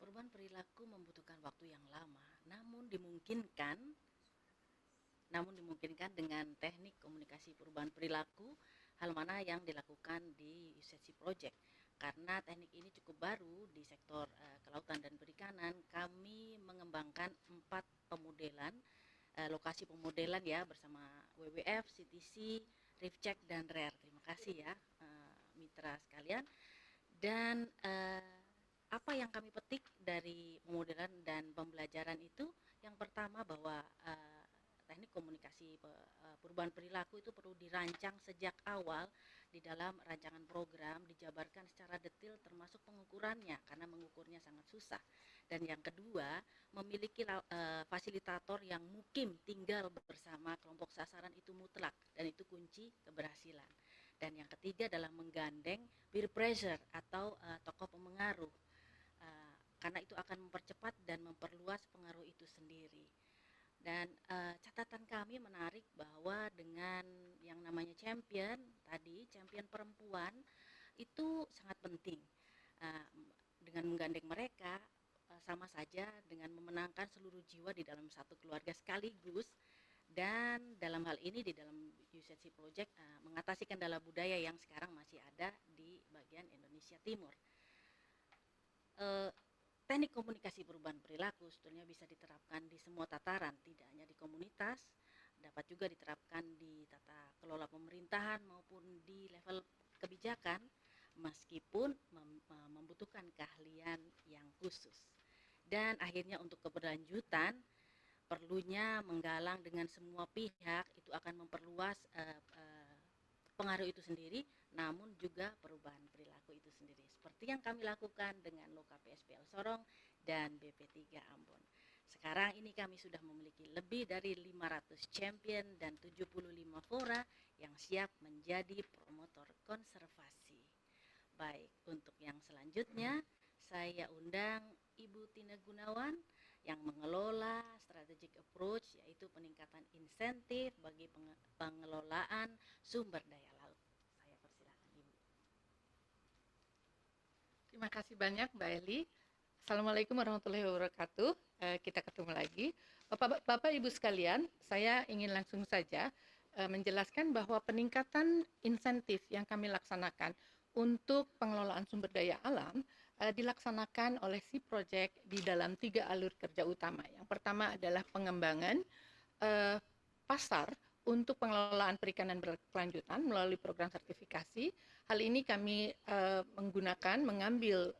Perubahan perilaku membutuhkan waktu yang lama, namun dimungkinkan dengan teknik komunikasi perubahan perilaku, hal mana yang dilakukan di USEC Project. Karena teknik ini cukup baru di sektor kelautan dan perikanan, kami mengembangkan 4 pemodelan, lokasi pemodelan ya bersama WWF, CTC, RIFCEC, dan RARE. Terima kasih ya mitra sekalian. Dan apa yang kami petik dari pemodelan dan pembelajaran itu, yang pertama bahwa teknik komunikasi perubahan perilaku itu perlu dirancang sejak awal di dalam rancangan program, dijabarkan secara detail termasuk pengukurannya karena mengukurnya sangat susah. Dan yang kedua, memiliki fasilitator yang mukim tinggal bersama kelompok sasaran itu mutlak dan itu kunci keberhasilan. Dan yang ketiga adalah menggandeng peer pressure atau tokoh pemengaruh. Karena itu akan mempercepat dan memperluas pengaruh itu sendiri. Dan catatan kami menarik bahwa dengan yang namanya namanya champion tadi, champion perempuan itu sangat penting. Dengan menggandeng mereka sama saja dengan memenangkan seluruh jiwa di dalam satu keluarga sekaligus, dan dalam hal ini di dalam USC Project mengatasi kendala budaya yang sekarang masih ada di bagian Indonesia Timur. Teknik komunikasi perubahan perilaku sebetulnya bisa diterapkan di semua tataran, tidak hanya di komunitas, dapat juga diterapkan di tata kelola pemerintahan maupun di level kebijakan, meskipun membutuhkan keahlian yang khusus. Dan akhirnya untuk keberlanjutan, perlunya menggalang dengan semua pihak, itu akan memperluas pengaruh itu sendiri, namun juga perubahan perilaku itu sendiri. Seperti yang kami lakukan dengan Loka PSPL Sorong dan BP3 Ambon. Sekarang ini kami sudah memiliki lebih dari 500 champion dan 75 fora yang siap menjadi promotor konservasi. Baik, untuk yang selanjutnya saya undang Ibu Tina Gunawan yang mengelola strategic approach, yaitu peningkatan insentif bagi pengelolaan sumber daya laut. Saya persilakan Ibu. Terima kasih banyak Mbak Eli. Assalamualaikum warahmatullahi wabarakatuh. Kita ketemu lagi. Bapak Ibu sekalian, saya ingin langsung saja menjelaskan bahwa peningkatan insentif yang kami laksanakan untuk pengelolaan sumber daya alam dilaksanakan oleh si project di dalam 3 alur kerja utama. Yang pertama adalah pengembangan pasar untuk pengelolaan perikanan berkelanjutan melalui program sertifikasi. Hal ini kami mengambil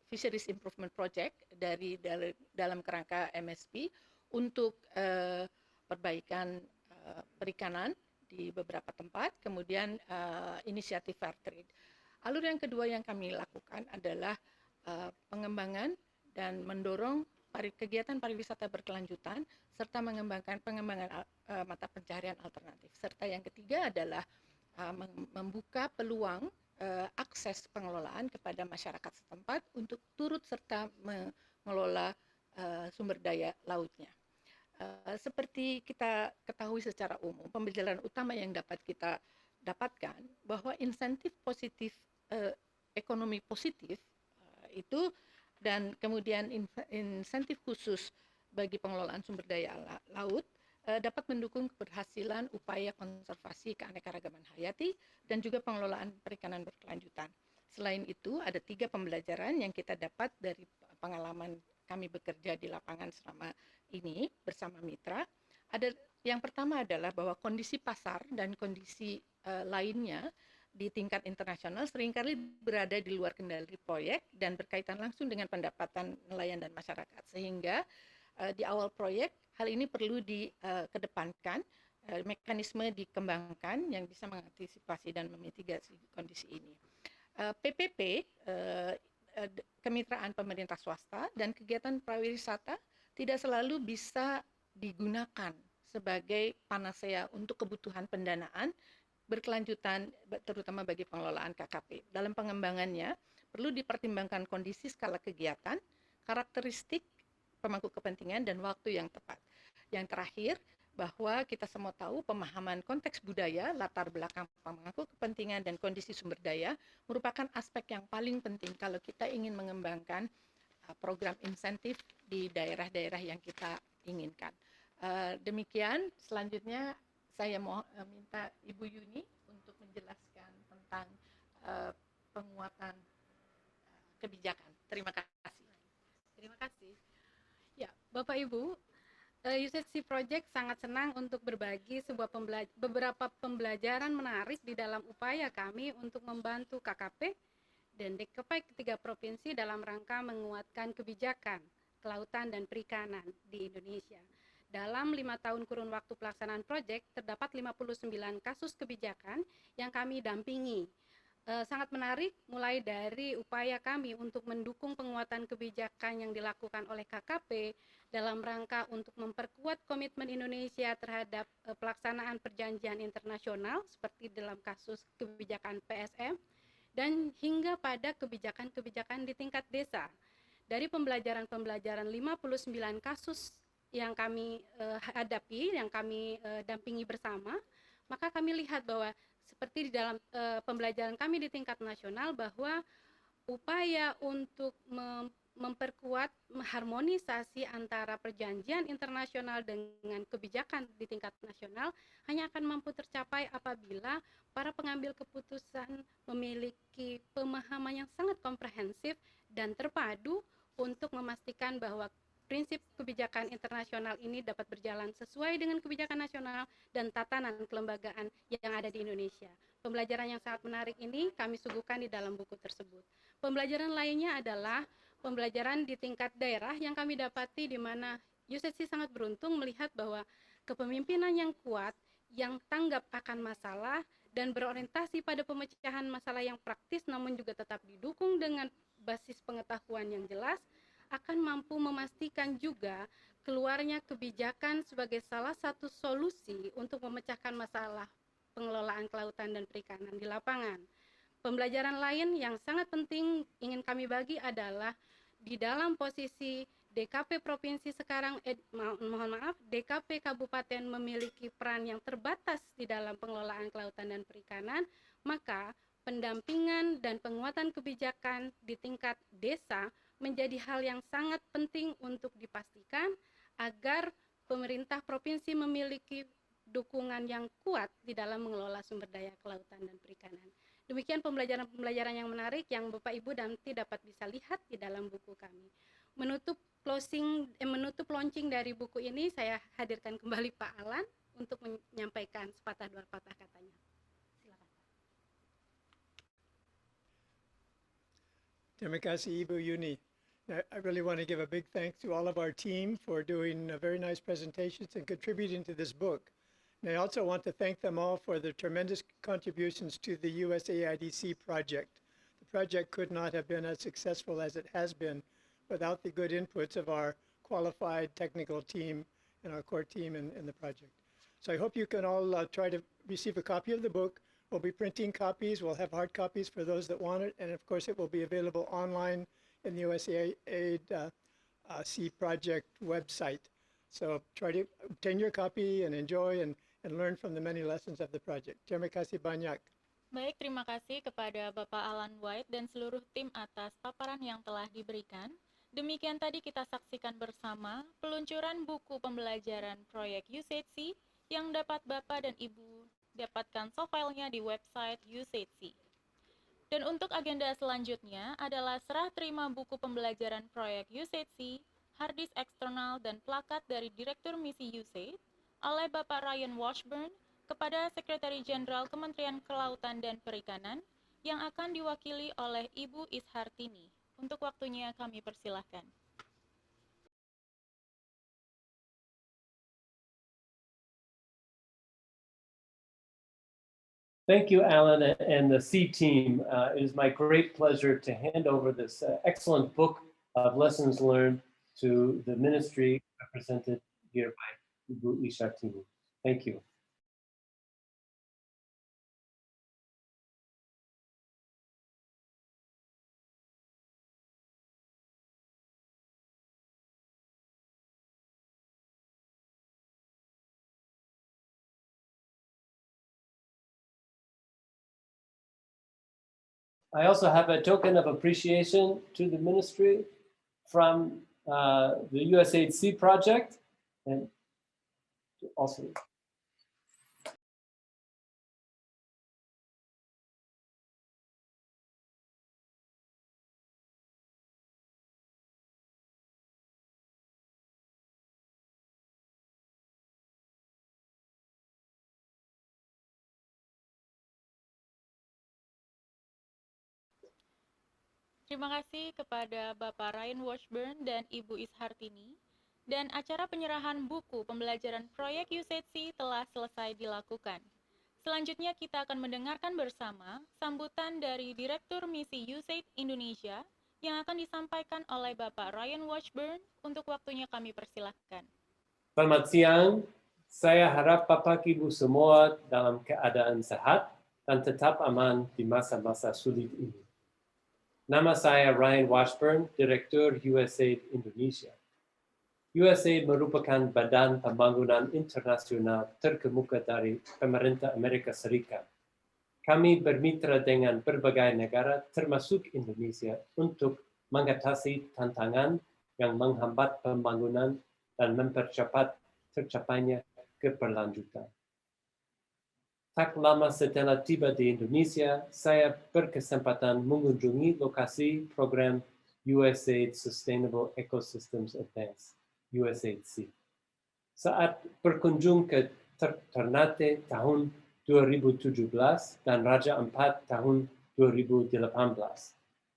Fisheries Improvement Project dari dalam kerangka MSP untuk perbaikan perikanan di beberapa tempat, kemudian inisiatif Fair Trade. Alur yang kedua yang kami lakukan adalah pengembangan dan mendorong kegiatan pariwisata berkelanjutan serta mengembangkan pengembangan mata pencaharian alternatif. Serta yang ketiga adalah membuka peluang akses pengelolaan kepada masyarakat setempat untuk turut serta mengelola sumber daya lautnya. Seperti kita ketahui secara umum, pembelajaran utama yang dapat kita dapatkan bahwa insentif positif, ekonomi positif itu, dan kemudian insentif khusus bagi pengelolaan sumber daya laut dapat mendukung keberhasilan upaya konservasi keanekaragaman hayati dan juga pengelolaan perikanan berkelanjutan. Selain itu, ada 3 pembelajaran yang kita dapat dari pengalaman kami bekerja di lapangan selama ini bersama mitra. Ada yang pertama adalah bahwa kondisi pasar dan kondisi lainnya di tingkat internasional seringkali berada di luar kendali proyek dan berkaitan langsung dengan pendapatan nelayan dan masyarakat. Sehingga di awal proyek hal ini perlu dikedepankan, mekanisme dikembangkan yang bisa mengantisipasi dan memitigasi kondisi ini. PPP, kemitraan pemerintah swasta dan kegiatan pariwisata tidak selalu bisa digunakan sebagai panacea untuk kebutuhan pendanaan berkelanjutan, terutama bagi pengelolaan KKP. Dalam pengembangannya, perlu dipertimbangkan kondisi skala kegiatan, karakteristik pemangku kepentingan, dan waktu yang tepat. Yang terakhir, bahwa kita semua tahu pemahaman konteks budaya, latar belakang pemangku kepentingan, dan kondisi sumber daya merupakan aspek yang paling penting kalau kita ingin mengembangkan program insentif di daerah-daerah yang kita inginkan. Demikian, selanjutnya saya mau minta Ibu Yuni untuk menjelaskan tentang penguatan kebijakan. Terima kasih. Terima kasih. Ya, Bapak Ibu, USC Project sangat senang untuk berbagi beberapa pembelajaran menarik di dalam upaya kami untuk membantu KKP dan DKP ketiga provinsi dalam rangka menguatkan kebijakan kelautan dan perikanan di Indonesia. Dalam 5 tahun kurun waktu pelaksanaan proyek, terdapat 59 kasus kebijakan yang kami dampingi. Sangat menarik, mulai dari upaya kami untuk mendukung penguatan kebijakan yang dilakukan oleh KKP dalam rangka untuk memperkuat komitmen Indonesia terhadap pelaksanaan perjanjian internasional, seperti dalam kasus kebijakan PSM, dan hingga pada kebijakan-kebijakan di tingkat desa. Dari pembelajaran-pembelajaran 59 kasus yang kami hadapi, yang kami dampingi bersama, maka kami lihat bahwa seperti di dalam pembelajaran kami di tingkat nasional bahwa upaya untuk memperkuat harmonisasi antara perjanjian internasional dengan kebijakan di tingkat nasional hanya akan mampu tercapai apabila para pengambil keputusan memiliki pemahaman yang sangat komprehensif dan terpadu untuk memastikan bahwa prinsip kebijakan internasional ini dapat berjalan sesuai dengan kebijakan nasional dan tatanan kelembagaan yang ada di Indonesia. Pembelajaran yang sangat menarik ini kami suguhkan di dalam buku tersebut. Pembelajaran lainnya adalah pembelajaran di tingkat daerah yang kami dapati di mana USAID sangat beruntung melihat bahwa kepemimpinan yang kuat, yang tanggap akan masalah, dan berorientasi pada pemecahan masalah yang praktis namun juga tetap didukung dengan basis pengetahuan yang jelas, akan mampu memastikan juga keluarnya kebijakan sebagai salah satu solusi untuk memecahkan masalah pengelolaan kelautan dan perikanan di lapangan. Pembelajaran lain yang sangat penting ingin kami bagi adalah di dalam posisi DKP Provinsi sekarang, DKP Kabupaten memiliki peran yang terbatas di dalam pengelolaan kelautan dan perikanan, maka pendampingan dan penguatan kebijakan di tingkat desa menjadi hal yang sangat penting untuk dipastikan agar pemerintah provinsi memiliki dukungan yang kuat di dalam mengelola sumber daya kelautan dan perikanan. Demikian pembelajaran-pembelajaran yang menarik yang Bapak Ibu nanti dapat bisa lihat di dalam buku kami. Menutup launching dari buku ini, saya hadirkan kembali Pak Alan untuk menyampaikan sepatah dua patah katanya. Silakan. Terima kasih Ibu Yuni. I really want to give a big thanks to all of our team for doing very nice presentations and contributing to this book. And I also want to thank them all for their tremendous contributions to the USAIDC project. The project could not have been as successful as it has been without the good inputs of our qualified technical team and our core team in the project. So I hope you can all try to receive a copy of the book. We'll be printing copies. We'll have hard copies for those that want it. And of course, it will be available online in the USAID project website. So try to obtain your copy and enjoy and learn from the many lessons of the project. Terima kasih banyak. Baik, terima kasih kepada Bapak Alan White dan seluruh tim atas paparan yang telah diberikan. Demikian tadi kita saksikan bersama peluncuran buku pembelajaran proyek USAID yang dapat Bapak dan Ibu dapatkan soft file-nya di website USAID. Dan untuk agenda selanjutnya adalah serah terima buku pembelajaran proyek USAID, harddisk eksternal dan plakat dari Direktur Misi USAID oleh Bapak Ryan Washburn kepada Sekretari Jenderal Kementerian Kelautan dan Perikanan yang akan diwakili oleh Ibu Ishartini. Untuk waktunya kami persilahkan. Thank you, Alan and the C team. It is my great pleasure to hand over this excellent book of lessons learned to the ministry represented here by Ibu Ishartini. Thank you. I also have a token of appreciation to the ministry from the USAID project, and also Terima kasih kepada Bapak Ryan Washburn dan Ibu Ishartini. Dan acara penyerahan buku pembelajaran proyek USAID telah selesai dilakukan. Selanjutnya kita akan mendengarkan bersama sambutan dari Direktur Misi USAID Indonesia yang akan disampaikan oleh Bapak Ryan Washburn. Untuk waktunya kami persilahkan. Selamat siang, saya harap Bapak Ibu semua dalam keadaan sehat dan tetap aman di masa-masa sulit ini. Nama saya Ryan Washburn, Direktur USAID Indonesia. USAID merupakan badan pembangunan internasional terkemuka dari pemerintah Amerika Serikat. Kami bermitra dengan berbagai negara termasuk Indonesia untuk mengatasi tantangan yang menghambat pembangunan dan mempercepat tercapainya keberlanjutan. Tak lama setelah tiba di Indonesia, saya berkesempatan mengunjungi lokasi program USAID Sustainable Ecosystems Advance, USAID-C. Saat berkunjung ke Ternate tahun 2017 dan Raja Ampat tahun 2018,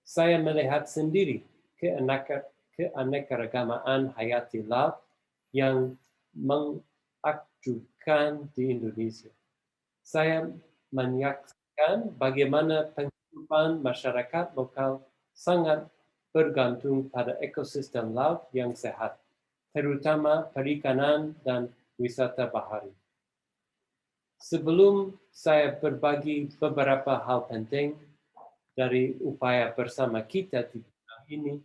saya melihat sendiri keanekaragamaan hayati laut yang menakjubkan di Indonesia. Saya menyaksikan bagaimana penghidupan masyarakat lokal sangat bergantung pada ekosistem laut yang sehat, terutama perikanan dan wisata bahari. Sebelum saya berbagi beberapa hal penting dari upaya bersama kita di bidang ini,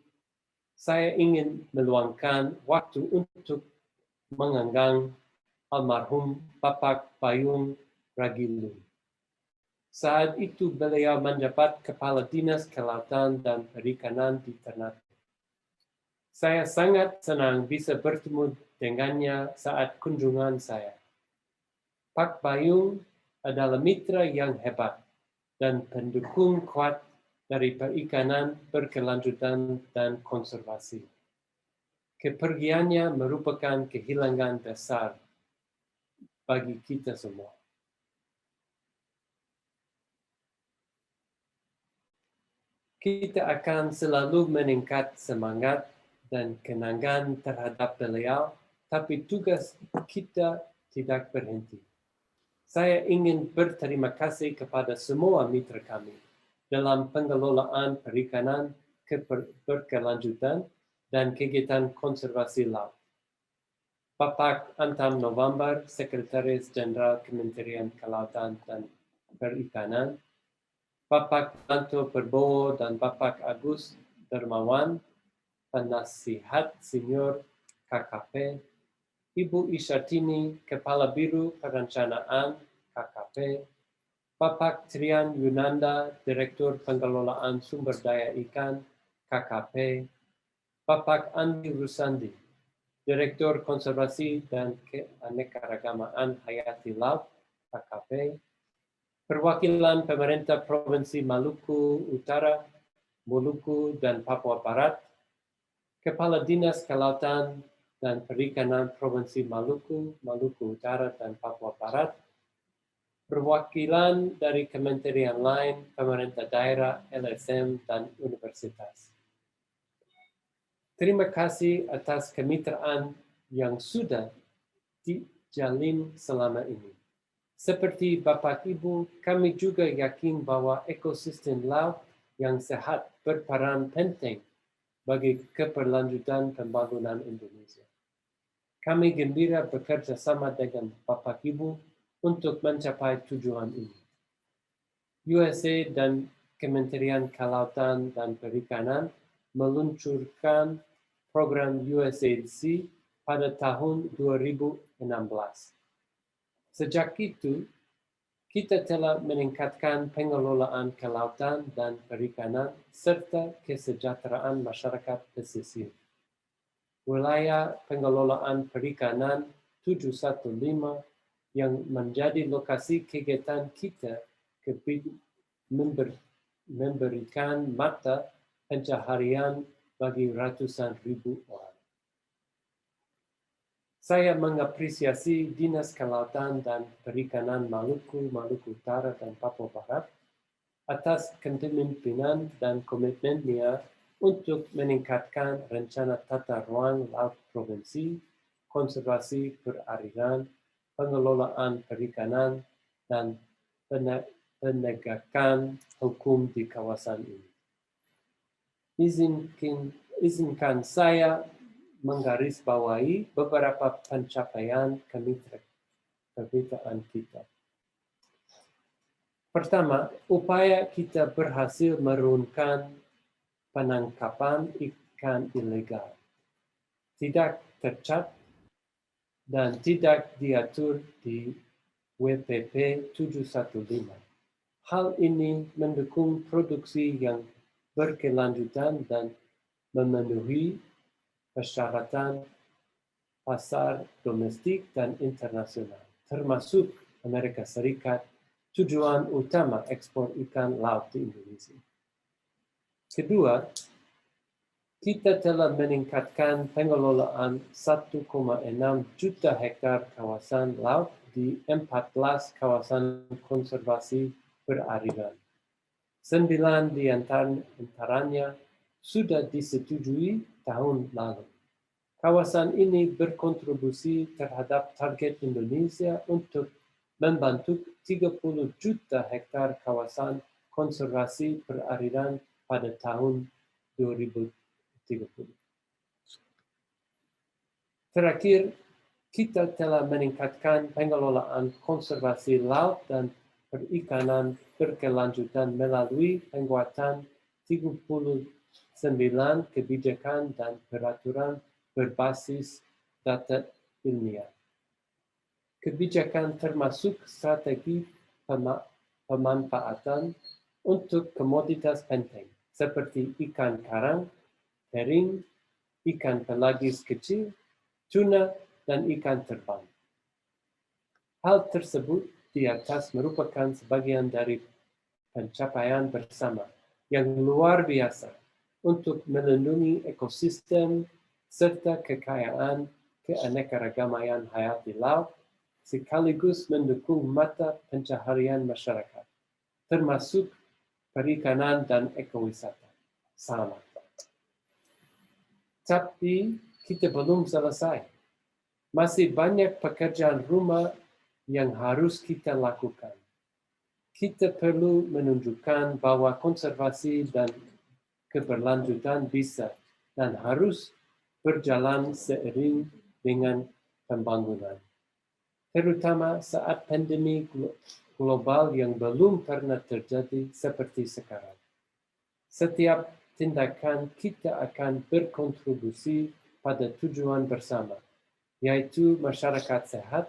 saya ingin meluangkan waktu untuk menganggang almarhum Bapak Payung Ragilun. Saat itu beliau menjabat Kepala Dinas Kelautan dan Perikanan di Ternate. Saya sangat senang bisa bertemu dengannya saat kunjungan saya. Pak Payung adalah mitra yang hebat dan pendukung kuat dari perikanan berkelanjutan dan konservasi. Kepergiannya merupakan kehilangan besar bagi kita semua. Kita akan selalu meningkat semangat dan kenangan terhadap beliau, tapi tugas kita tidak berhenti. Saya ingin berterima kasih kepada semua mitra kami dalam pengelolaan perikanan berkelanjutan dan kegiatan konservasi laut. Bapak Antam November, Sekretaris Jenderal Kementerian Kelautan dan Perikanan, Bapak Danto Perbowo dan Bapak Agus Dermawan, Penasihat Senior KKP, Ibu Isyatini, Kepala Biro Perencanaan KKP, Bapak Trian Yunanda, Direktur Pengelolaan Sumber Daya Ikan KKP, Bapak Andi Rusandi, Direktur Konservasi dan Keanekaragamaan Hayati Laut KKP, perwakilan pemerintah Provinsi Maluku Utara, Maluku, dan Papua Barat, Kepala Dinas Kelautan dan Perikanan Provinsi Maluku, Maluku Utara, dan Papua Barat, perwakilan dari kementerian lain, pemerintah daerah, LSM, dan universitas. Terima kasih atas kemitraan yang sudah dijalin selama ini. Seperti Bapak Ibu, kami juga yakin bahwa ekosistem laut yang sehat berperan penting bagi keberlanjutan pembangunan Indonesia. Kami gembira bekerja sama dengan Bapak Ibu untuk mencapai tujuan ini. USAID dan Kementerian Kelautan dan Perikanan meluncurkan program USAID-C pada tahun 2016. Sejak itu, kita telah meningkatkan pengelolaan kelautan dan perikanan serta kesejahteraan masyarakat pesisir. Wilayah pengelolaan perikanan 715 yang menjadi lokasi kegiatan kita memberikan mata pencaharian bagi ratusan ribu orang. Saya mengapresiasi Dinas Kelautan dan Perikanan Maluku, Maluku Utara, dan Papua Barat atas kepemimpinan dan komitmennya untuk meningkatkan rencana tata ruang laut provinsi, konservasi perairan, pengelolaan perikanan, dan penegakan hukum di kawasan ini. Izinkan saya menggarisbawahi beberapa pencapaian kemitraan kita. Pertama, upaya kita berhasil menurunkan penangkapan ikan ilegal. tidak tercat dan tidak diatur di WPP 715. Hal ini mendukung produksi yang berkelanjutan dan memenuhi persyaratan pasar domestik dan internasional, termasuk Amerika Serikat, tujuan utama ekspor ikan laut di Indonesia. Kedua, kita telah meningkatkan pengelolaan 1,6 juta hektar kawasan laut di 14 kawasan konservasi perairan. 9 di antaranya sudah disetujui tahun lalu. Kawasan ini berkontribusi terhadap target Indonesia untuk membentuk 30 juta hektar kawasan konservasi perairan pada tahun 2030. Terakhir, kita telah meningkatkan pengelolaan konservasi laut dan perikanan berkelanjutan melalui penguatan 39 kebijakan dan peraturan berbasis data ilmiah. Kebijakan termasuk strategi pemanfaatan untuk komoditas penting seperti ikan karang, herring, ikan pelagis kecil, tuna, dan ikan terbang. Hal tersebut di atas merupakan sebagian dari pencapaian bersama yang luar biasa untuk melindungi ekosistem serta kekayaan keanekaragaman hayati laut, sekaligus mendukung mata pencaharian masyarakat, termasuk perikanan dan ekowisata. Selamat. Tapi kita belum selesai. Masih banyak pekerjaan rumah yang harus kita lakukan. Kita perlu menunjukkan bahwa konservasi dan keberlanjutan bisa dan harus berjalan seiring dengan pembangunan. Terutama saat pandemi global yang belum pernah terjadi seperti sekarang. Setiap tindakan kita akan berkontribusi pada tujuan bersama, yaitu masyarakat sehat,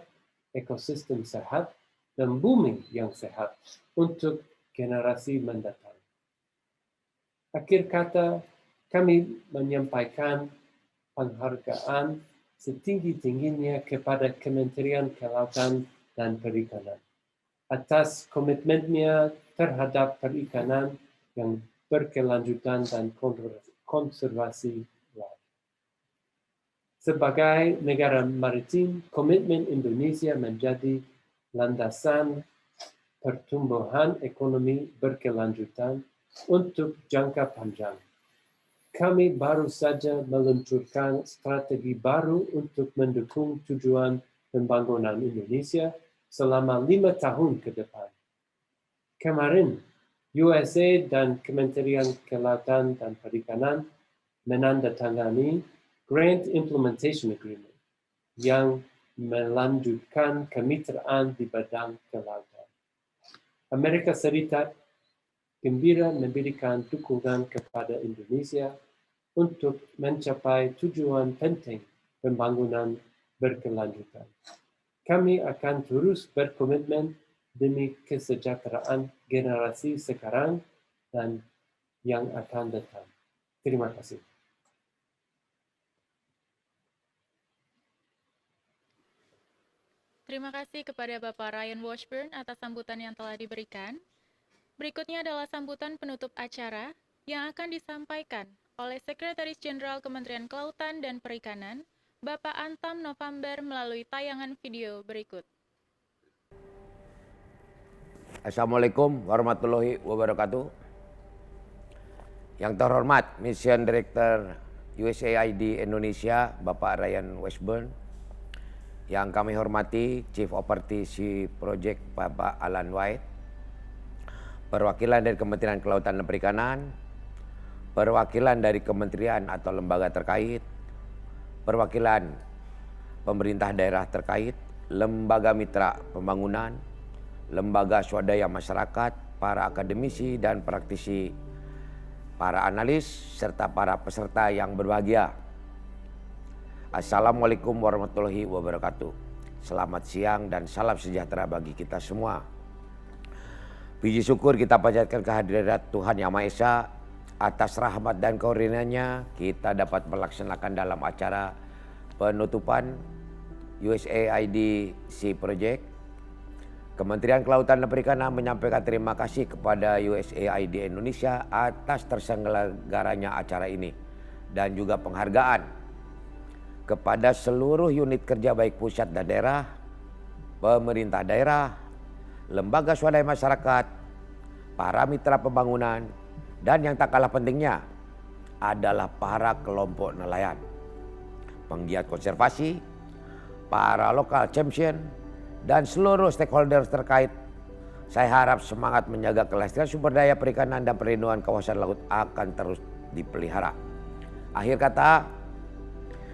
ekosistem sehat, dan bumi yang sehat untuk generasi mendatang. Akhir kata, kami menyampaikan penghargaan setinggi-tingginya kepada Kementerian Kelautan dan Perikanan atas komitmennya terhadap perikanan yang berkelanjutan dan konservasi laut. Sebagai negara maritim, komitmen Indonesia menjadi landasan pertumbuhan ekonomi berkelanjutan untuk jangka panjang. Kami baru saja meluncurkan strategi baru untuk mendukung tujuan pembangunan Indonesia selama 5 tahun ke depan. Kemarin, USA dan Kementerian Kelautan dan Perikanan menandatangani Grant Implementation Agreement yang melanjutkan kemitraan di bidang kelautan. Amerika Serikat gembira memberikan dukungan kepada Indonesia untuk mencapai tujuan penting pembangunan berkelanjutan. Kami akan terus berkomitmen demi kesejahteraan generasi sekarang dan yang akan datang. Terima kasih. Terima kasih kepada Bapak Ryan Washburn atas sambutan yang telah diberikan. Berikutnya adalah sambutan penutup acara yang akan disampaikan oleh Sekretaris Jenderal Kementerian Kelautan dan Perikanan, Bapak Antam November melalui tayangan video berikut. Assalamualaikum warahmatullahi wabarakatuh. Yang terhormat Mission Director USAID Indonesia, Bapak Ryan Washburn. Yang kami hormati Chief Operasi Project Bapak Alan White. Perwakilan dari Kementerian Kelautan dan Perikanan, perwakilan dari kementerian atau lembaga terkait, perwakilan pemerintah daerah terkait, lembaga mitra pembangunan, lembaga swadaya masyarakat, para akademisi dan praktisi, para analis, serta para peserta yang berbahagia. Assalamualaikum warahmatullahi wabarakatuh. Selamat siang dan salam sejahtera bagi kita semua. Puji syukur kita panjatkan kehadirat Tuhan Yang Maha Esa. Atas rahmat dan karunia-Nya kita dapat melaksanakan dalam acara penutupan USAID Sea Project. Kementerian Kelautan dan Perikanan menyampaikan terima kasih kepada USAID Indonesia atas terselenggaranya acara ini dan juga penghargaan kepada seluruh unit kerja baik pusat dan daerah, pemerintah daerah, lembaga swadaya masyarakat, para mitra pembangunan, dan yang tak kalah pentingnya adalah para kelompok nelayan, penggiat konservasi, para lokal champion, dan seluruh stakeholder terkait. Saya harap semangat menjaga kelestarian sumber daya perikanan dan perlindungan kawasan laut akan terus dipelihara. Akhir kata,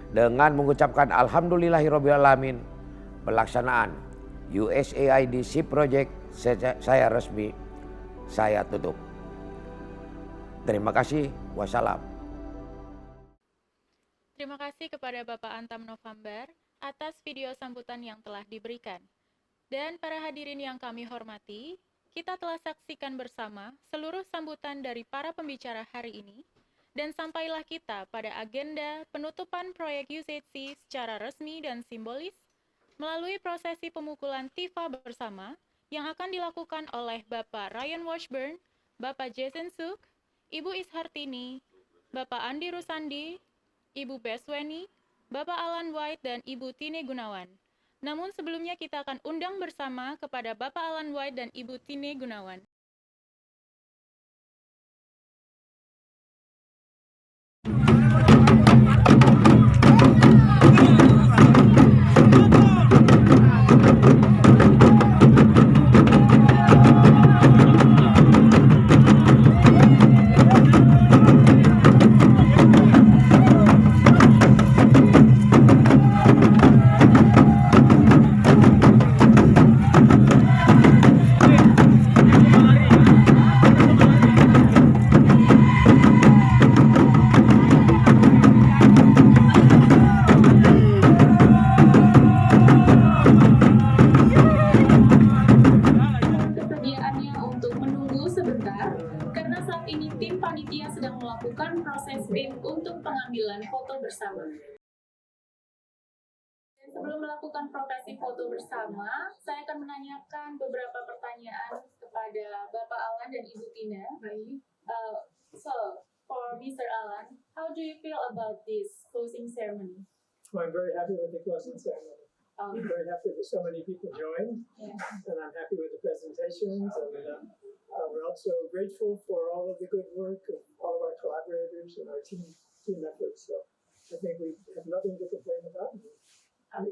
dengan mengucapkan alhamdulillahirobbilalamin, pelaksanaan USAID Sea Project saya tutup. Terima kasih. Wassalam. Terima kasih kepada Bapak Antam November atas video sambutan yang telah diberikan. Dan para hadirin yang kami hormati, kita telah saksikan bersama seluruh sambutan dari para pembicara hari ini, dan sampailah kita pada agenda penutupan proyek USAID secara resmi dan simbolis melalui prosesi pemukulan tifa bersama yang akan dilakukan oleh Bapak Ryan Washburn, Bapak Jason Suk, Ibu Ishartini, Bapak Andi Rusandi, Ibu Besweni, Bapak Alan White, dan Ibu Tine Gunawan. Namun sebelumnya kita akan undang bersama kepada Bapak Alan White dan Ibu Tine Gunawan. Kesediaannya untuk menunggu sebentar karena saat ini tim panitia sedang melakukan proses PIM untuk pengambilan foto bersama. Dan sebelum melakukan prosesi foto bersama, saya akan menanyakan beberapa pertanyaan kepada Bapak Alan dan Ibu Tina. So, for Mr. Alan, how do you feel about this closing ceremony? So I'm very happy with the closing ceremony. I'm very happy that so many people joined, and I'm happy with the presentations, and we're also grateful for all of the good work of all of our collaborators and our team efforts. So I think we have nothing to complain about.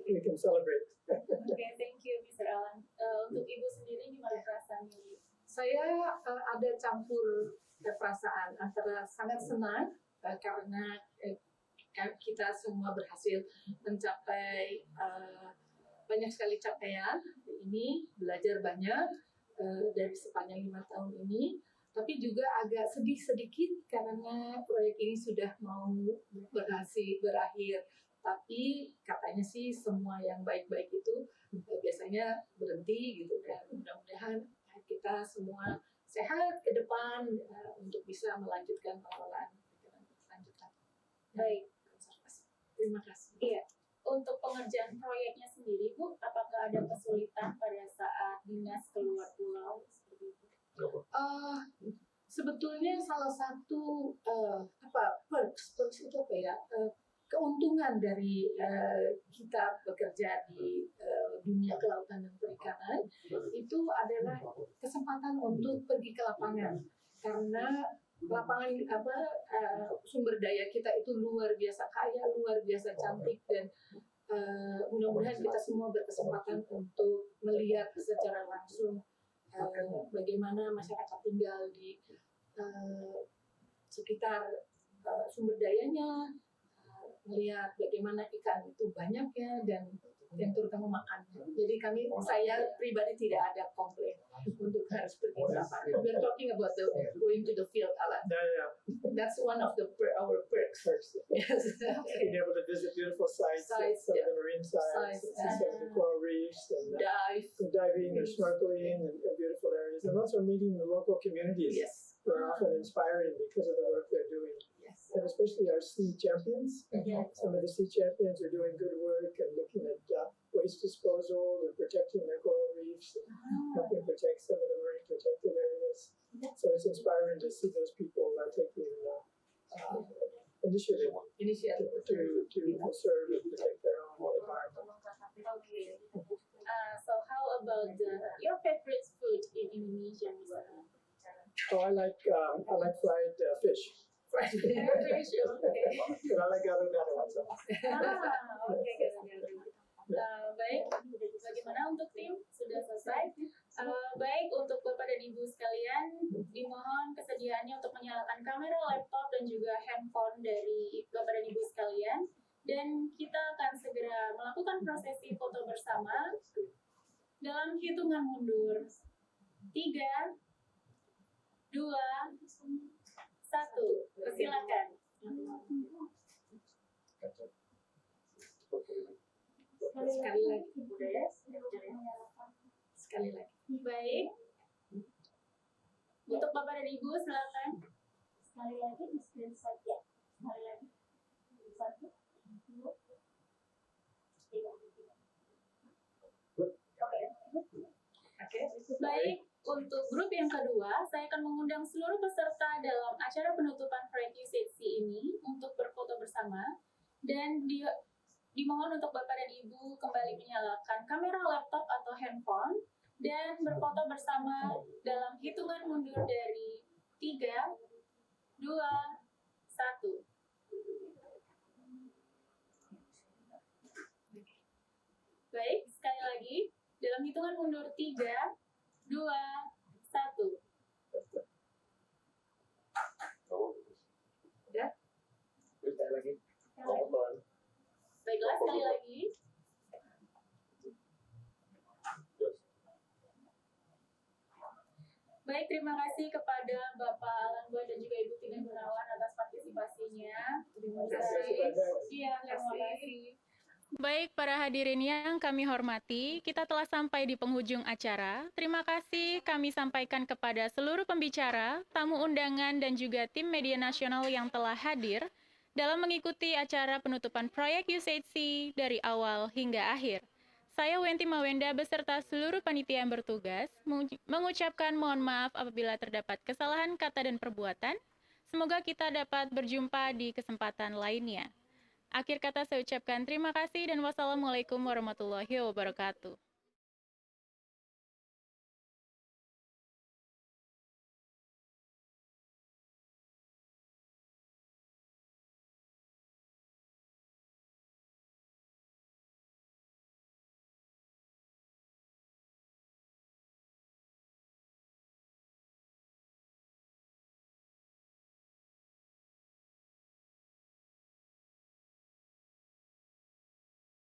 We can celebrate. Okay, thank you, Mr. Alan. Untuk Ibu sendiri gimana perasaannya? Saya ada campur perasaan antara sangat senang karena kita semua berhasil mencapai banyak sekali capaian ini, belajar banyak dari sepanjang 5 tahun ini, tapi juga agak sedih sedikit karena proyek ini sudah mau berakhir. Tapi katanya sih semua yang baik-baik itu biasanya berhenti gitu kan. Mudah-mudahan kita semua sehat ke depan untuk bisa melanjutkan pengelolaan selanjutnya. Baik. Terima kasih. Iya. Untuk pengerjaan proyeknya sendiri, Bu, apakah ada kesulitan pada saat dinas keluar pulau seperti itu? Sebetulnya salah satu perks itu apa ya, keuntungan dari kita bekerja di dunia kelautan dan perikanan itu adalah kesempatan untuk pergi ke lapangan, karena lapangan sumber daya kita itu luar biasa kaya, luar biasa cantik, dan mudah-mudahan kita semua berkesempatan untuk melihat secara langsung bagaimana masyarakat tinggal di sekitar sumber dayanya, melihat bagaimana ikan itu banyaknya, dan yang terutama makan. Jadi saya pribadi tidak ada komplain untuk harus pergi ke lapangan. We're talking about going to the field, Alan. Yeah. That's one of our perks. Yes. Being able to visit beautiful sites, some of the marine sites, some of the coral reefs, and diving or snorkeling in beautiful areas, and also meeting the local communities. Yes. Who are often inspiring because of the work they're doing. Yes. And especially our sea champions. Some of the sea champions are doing good work and looking at waste disposal and protecting their coral reefs, and helping protect some of the marine protected areas. So it's inspiring to see those people taking initiative to conserve and protect their own environment. Okay. So how about your favorite food in Indonesia, Mr. Oh, I like fried fish. Fried fish, okay. And I like gado-gado also. Oke, baik. Bagaimana untuk tim? Sudah selesai. Baik, untuk Bapak dan Ibu sekalian, dimohon kesediaannya untuk menyalakan kamera, laptop, dan juga handphone dari Bapak dan Ibu sekalian. Dan kita akan segera melakukan prosesi foto bersama dalam hitungan mundur. 3, 2, 1, persilakan. Sekali lagi, sekali lagi. Baik. Untuk Bapak dan Ibu, silakan. Sekali lagi di screen saja. Sekali lagi. 1, 2, 3. Oke. Baik. Untuk grup yang kedua, saya akan mengundang seluruh peserta dalam acara penutupan proyek USAID ini untuk berfoto bersama, dan dimohon untuk Bapak dan Ibu kembali menyalakan kamera laptop atau handphone dan berfoto bersama dalam hitungan mundur dari 3, 2, 1. Baik, sekali lagi dalam hitungan mundur 3, 2, 1. Udah? Sekali lagi. Baiklah, sekali lagi. Baik, terima kasih kepada Bapak Alan Boy dan juga Ibu Tina Gunawan atas partisipasinya. Terima kasih. Iya, terima kasih. Baik, para hadirin yang kami hormati, kita telah sampai di penghujung acara. Terima kasih kami sampaikan kepada seluruh pembicara, tamu undangan, dan juga tim media nasional yang telah hadir dalam mengikuti acara penutupan proyek USAID dari awal hingga akhir. Saya Wenti Mawenda beserta seluruh panitia yang bertugas mengucapkan mohon maaf apabila terdapat kesalahan kata dan perbuatan. Semoga kita dapat berjumpa di kesempatan lainnya. Akhir kata saya ucapkan terima kasih dan wassalamualaikum warahmatullahi wabarakatuh.